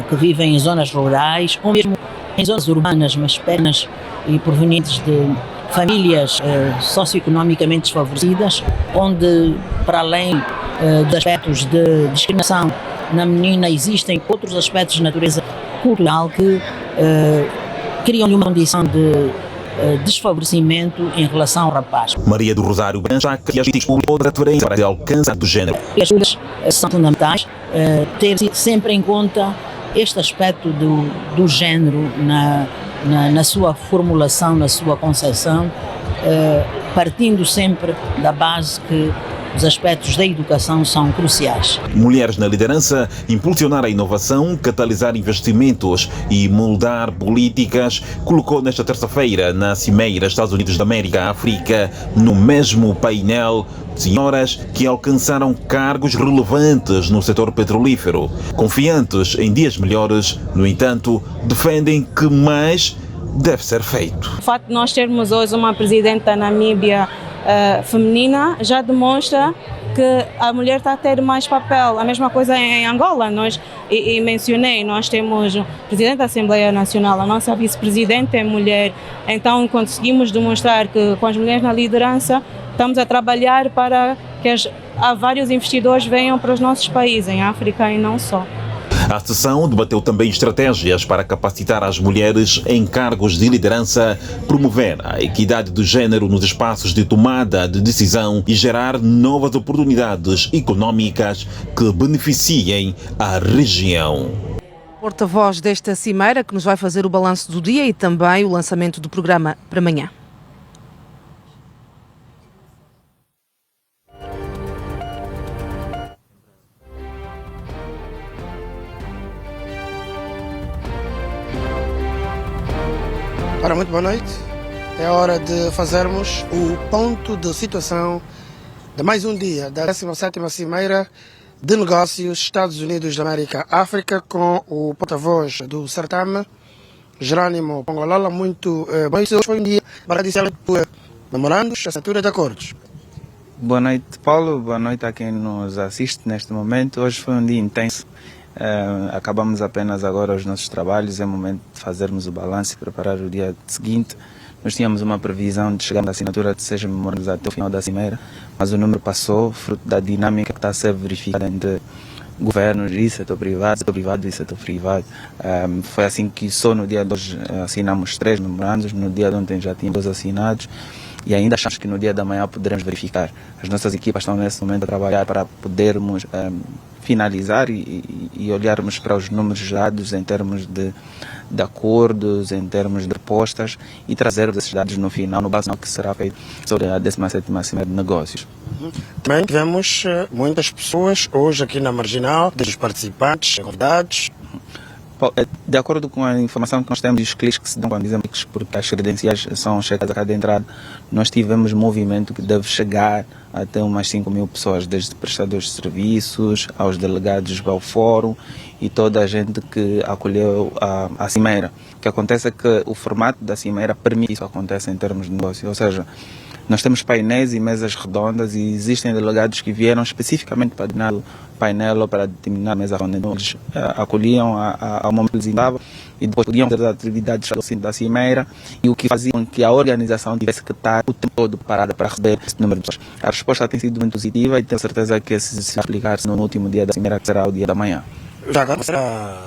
que vivem em zonas rurais ou mesmo em zonas urbanas, mas pequenas e provenientes de famílias socioeconomicamente desfavorecidas, onde, para além dos aspectos de discriminação na menina, existem outros aspectos de natureza cultural que criam-lhe uma condição de desfavorecimento em relação ao rapaz. Maria do Rosário Branca, que as políticas públicas atuarem para alcançar do género. As estudos são fundamentais, ter sempre em conta este aspecto do género na sua formulação, na sua concepção, partindo sempre da base que os aspectos da educação são cruciais. Mulheres na liderança, impulsionar a inovação, catalisar investimentos e moldar políticas, colocou nesta terça-feira na Cimeira Estados Unidos da América-África, no mesmo painel, senhoras que alcançaram cargos relevantes no setor petrolífero. Confiantes em dias melhores, no entanto, defendem que mais deve ser feito. O fato de nós termos hoje uma presidente da Namíbia feminina já demonstra que a mulher está a ter mais papel. A mesma coisa em Angola. E mencionei, nós temos o presidente da Assembleia Nacional, a nossa vice-presidente é mulher. Então conseguimos demonstrar que com as mulheres na liderança estamos a trabalhar para que vários investidores venham para os nossos países, em África e não só. A sessão debateu também estratégias para capacitar as mulheres em cargos de liderança, promover a equidade de género nos espaços de tomada de decisão e gerar novas oportunidades econômicas que beneficiem a região. Porta-voz desta cimeira que nos vai fazer o balanço do dia e também o lançamento do programa para amanhã. Ora, muito boa noite. É hora de fazermos o ponto de situação de mais um dia da 17ª Cimeira de Negócios Estados Unidos da América-África com o porta-voz do certame, Jerônimo Pongolala. Muito boa noite. Hoje foi um dia marcado por memorandos, assinatura de acordos. Boa noite, Paulo. Boa noite a quem nos assiste neste momento. Hoje foi um dia intenso. Acabamos apenas agora os nossos trabalhos, é momento de fazermos o balanço e preparar o dia seguinte. Nós tínhamos uma previsão de chegar à assinatura de 6 memorandos até o final da cimeira, mas o número passou, fruto da dinâmica que está a ser verificada entre governos e setor privado e setor privado. Foi assim que só no dia de hoje assinamos 3 memorandos, no dia de ontem já tínhamos 2 assinados e ainda achamos que no dia da manhã poderemos verificar. As nossas equipas estão nesse momento a trabalhar para podermos finalizar e olharmos para os números dados em termos de acordos, em termos de propostas e trazer esses dados no final, no balanço que será feito sobre a 17ª Cimeira de Negócios. Também tivemos muitas pessoas hoje aqui na Marginal, desde os participantes, convidados. De acordo com a informação que nós temos e os cliques que se dão quando dizemos cliques, porque as credenciais são checadas a cada entrada, nós tivemos movimento que deve chegar até umas 5.000 pessoas, desde prestadores de serviços, aos delegados ao fórum e toda a gente que acolheu a cimeira. O que acontece é que o formato da cimeira permite isso aconteça em termos de negócio, ou seja, nós temos painéis e mesas redondas e existem delegados que vieram especificamente para determinar o painel ou para determinar a mesa redonda. Então, eles acolhiam ao momento que eles estavam e depois podiam fazer as atividades da cimeira, e o que fazia com que a organização tivesse que estar o tempo todo parada para receber esse número de pessoas. A resposta tem sido muito positiva e tenho certeza que se vai aplicar-se no último dia da cimeira, que será o dia da manhã. Já agora será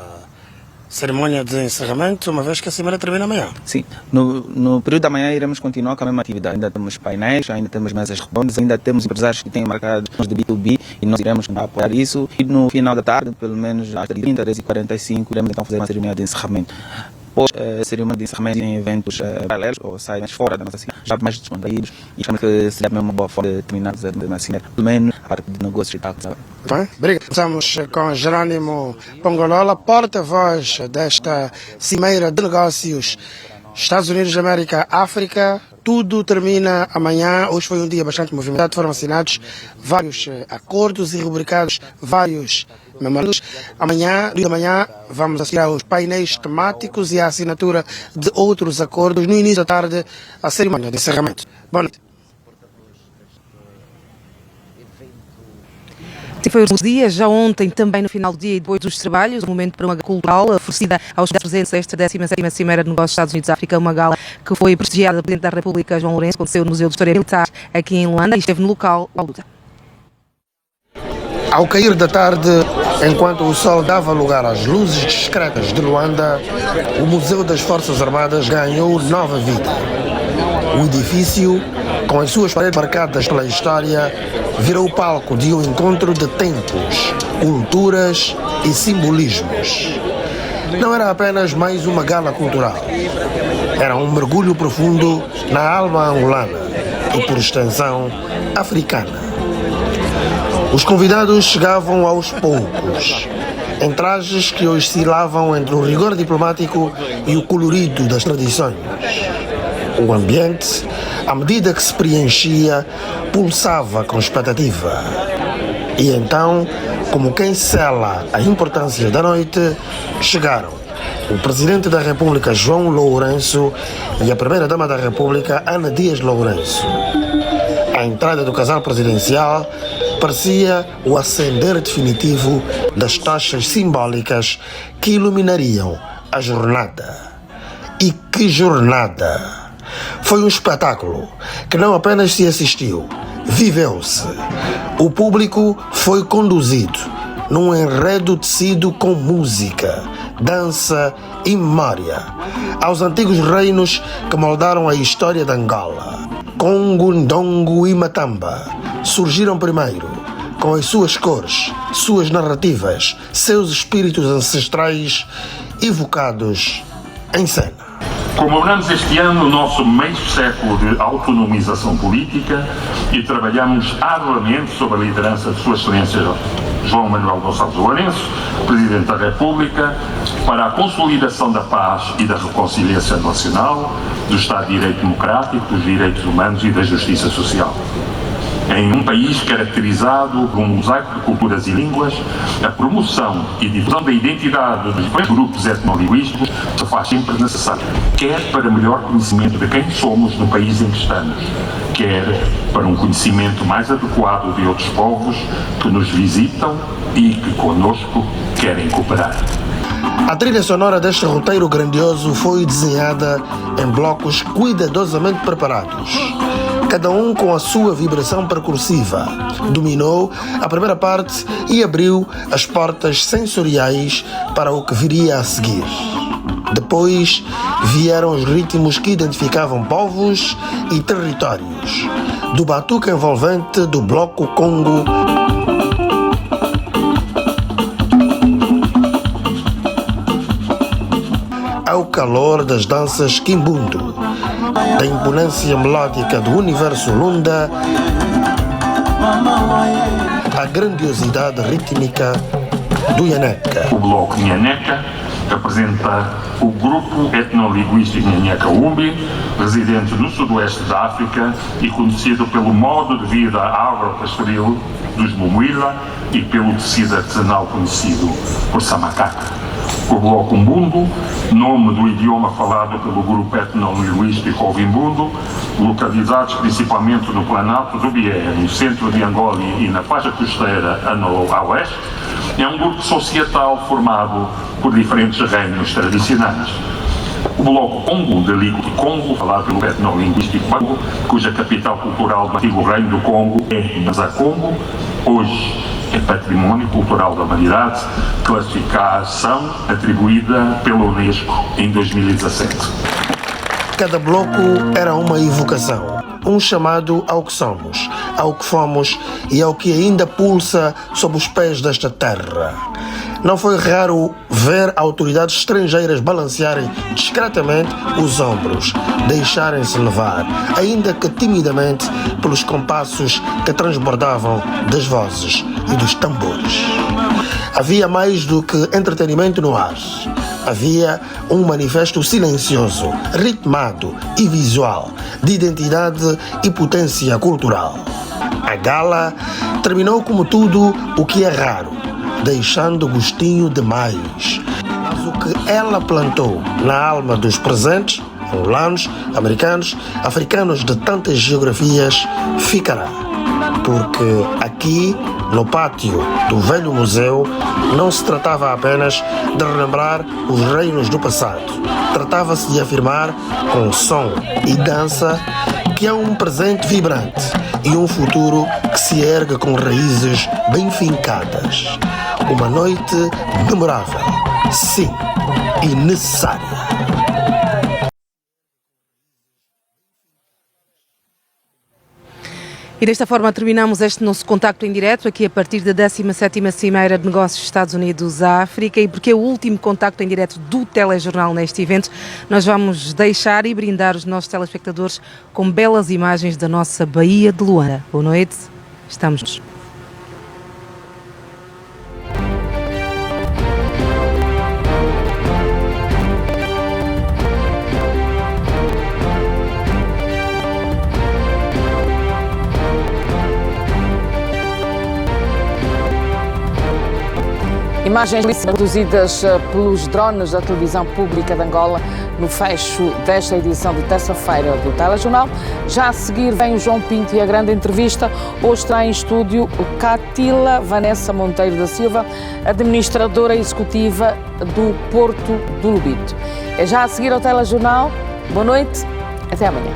cerimônia de encerramento, uma vez que a cimeira termina amanhã? Sim, no período da manhã iremos continuar com a mesma atividade. Ainda temos painéis, ainda temos mesas redondas, ainda temos empresários que têm marcado de B2B e nós iremos apoiar isso. E no final da tarde, pelo menos às 13h45, iremos então fazer uma cerimônia de encerramento. Após a cerimônia de encerramento em eventos paralelos ou saídas fora da nossa cidade, já mais descontraídos, e achamos que seria mesmo uma boa forma de terminar a cimeira, pelo menos a parte de negócios e tal. Bem, obrigado. Estamos com Jerônimo Pongolola, porta-voz desta cimeira de negócios Estados Unidos da América, África. Tudo termina amanhã. Hoje foi um dia bastante movimentado. Foram assinados vários acordos e rubricados vários memorandos. Amanhã, dia de amanhã, vamos assinar os painéis temáticos e a assinatura de outros acordos. No início da tarde, a cerimônia de encerramento. Boa noite. Assim foi os dias, já ontem, também no final do dia e depois dos trabalhos, um momento para uma gala cultural oferecida aos presentes desta 17ª Cimeira de Negócios Estados Unidos-África, uma gala que foi prestigiada pelo Presidente da República, João Lourenço, aconteceu no Museu de História Militar, aqui em Luanda, e esteve no local à luta. Ao cair da tarde, enquanto o sol dava lugar às luzes discretas de Luanda, o Museu das Forças Armadas ganhou nova vida. O edifício, com as suas paredes marcadas pela história, virou palco de um encontro de tempos, culturas e simbolismos. Não era apenas mais uma gala cultural. Era um mergulho profundo na alma angolana e, por extensão, africana. Os convidados chegavam aos poucos, em trajes que oscilavam entre o rigor diplomático e o colorido das tradições. O ambiente, à medida que se preenchia, pulsava com expectativa. E então, como quem sela a importância da noite, chegaram o Presidente da República, João Lourenço, e a Primeira-Dama da República, Ana Dias Lourenço. A entrada do casal presidencial parecia o acender definitivo das tochas simbólicas que iluminariam a jornada. E que jornada! Foi um espetáculo que não apenas se assistiu, viveu-se. O público foi conduzido num enredo tecido com música, dança e memória aos antigos reinos que moldaram a história de Angola. Congo, Ndongo e Matamba surgiram primeiro, com as suas cores, suas narrativas, seus espíritos ancestrais evocados em cena. Comemoramos este ano o nosso meio século de autonomização política e trabalhamos arduamente sob a liderança de Sua Excelência João Manuel Gonçalves Lourenço, Presidente da República, para a consolidação da paz e da reconciliação nacional, do Estado de Direito Democrático, dos direitos humanos e da justiça social. Em um país caracterizado por um mosaico de culturas e línguas, a promoção e difusão da identidade dos diferentes grupos etnolinguísticos se faz sempre necessária, quer para melhor conhecimento de quem somos no país em que estamos, quer para um conhecimento mais adequado de outros povos que nos visitam e que conosco querem cooperar. A trilha sonora deste roteiro grandioso foi desenhada em blocos cuidadosamente preparados, cada um com a sua vibração percursiva. Dominou a primeira parte e abriu as portas sensoriais para o que viria a seguir. Depois vieram os ritmos que identificavam povos e territórios, do batuque envolvente do bloco Congo ao calor das danças Kimbundu, da imponência melódica do universo Lunda, a grandiosidade rítmica do Nhaneca. O bloco Nhaneca representa o grupo etnolinguístico Nhanhakaumbi, residente no sudoeste da África e conhecido pelo modo de vida agro-pastoril dos Mumuila e pelo tecido artesanal conhecido por Samacata. O Bloco Umbundo, nome do idioma falado pelo grupo etnolinguístico Ovimbundo, localizados principalmente no Planalto do Bié, no centro de Angola e na faixa costeira a oeste, é um grupo societal formado por diferentes reinos tradicionais. O Bloco Congo, da Língua de Congo, falado pelo etnolinguístico Bango, cuja capital cultural do antigo reino do Congo é Mazacongo, hoje é Património Cultural da Humanidade, classificação atribuída pela Unesco em 2017. Cada bloco era uma evocação, um chamado ao que somos, ao que fomos e ao que ainda pulsa sob os pés desta terra. Não foi raro ver autoridades estrangeiras balancearem discretamente os ombros, deixarem-se levar, ainda que timidamente, pelos compassos que transbordavam das vozes e dos tambores. Havia mais do que entretenimento no ar. Havia um manifesto silencioso, ritmado e visual, de identidade e potência cultural. A gala terminou como tudo o que é raro, deixando gostinho demais. Mas o que ela plantou na alma dos presentes, angolanos, americanos, africanos de tantas geografias, ficará. Porque aqui, no pátio do velho museu, não se tratava apenas de relembrar os reinos do passado. Tratava-se de afirmar, com som e dança, que há um presente vibrante e um futuro que se ergue com raízes bem fincadas. Uma noite memorável, sim, e necessária. E desta forma terminamos este nosso contacto em direto aqui a partir da 17ª Cimeira de Negócios Estados Unidos-África, e porque é o último contacto em direto do telejornal neste evento, nós vamos deixar e brindar os nossos telespectadores com belas imagens da nossa Baía de Luanda. Boa noite, estamos. Imagens produzidas pelos drones da televisão pública de Angola no fecho desta edição de terça-feira do Telejornal. Já a seguir vem o João Pinto e a grande entrevista. Hoje está em estúdio Catila Vanessa Monteiro da Silva, administradora executiva do Porto do Lobito. É já a seguir ao Telejornal. Boa noite, até amanhã.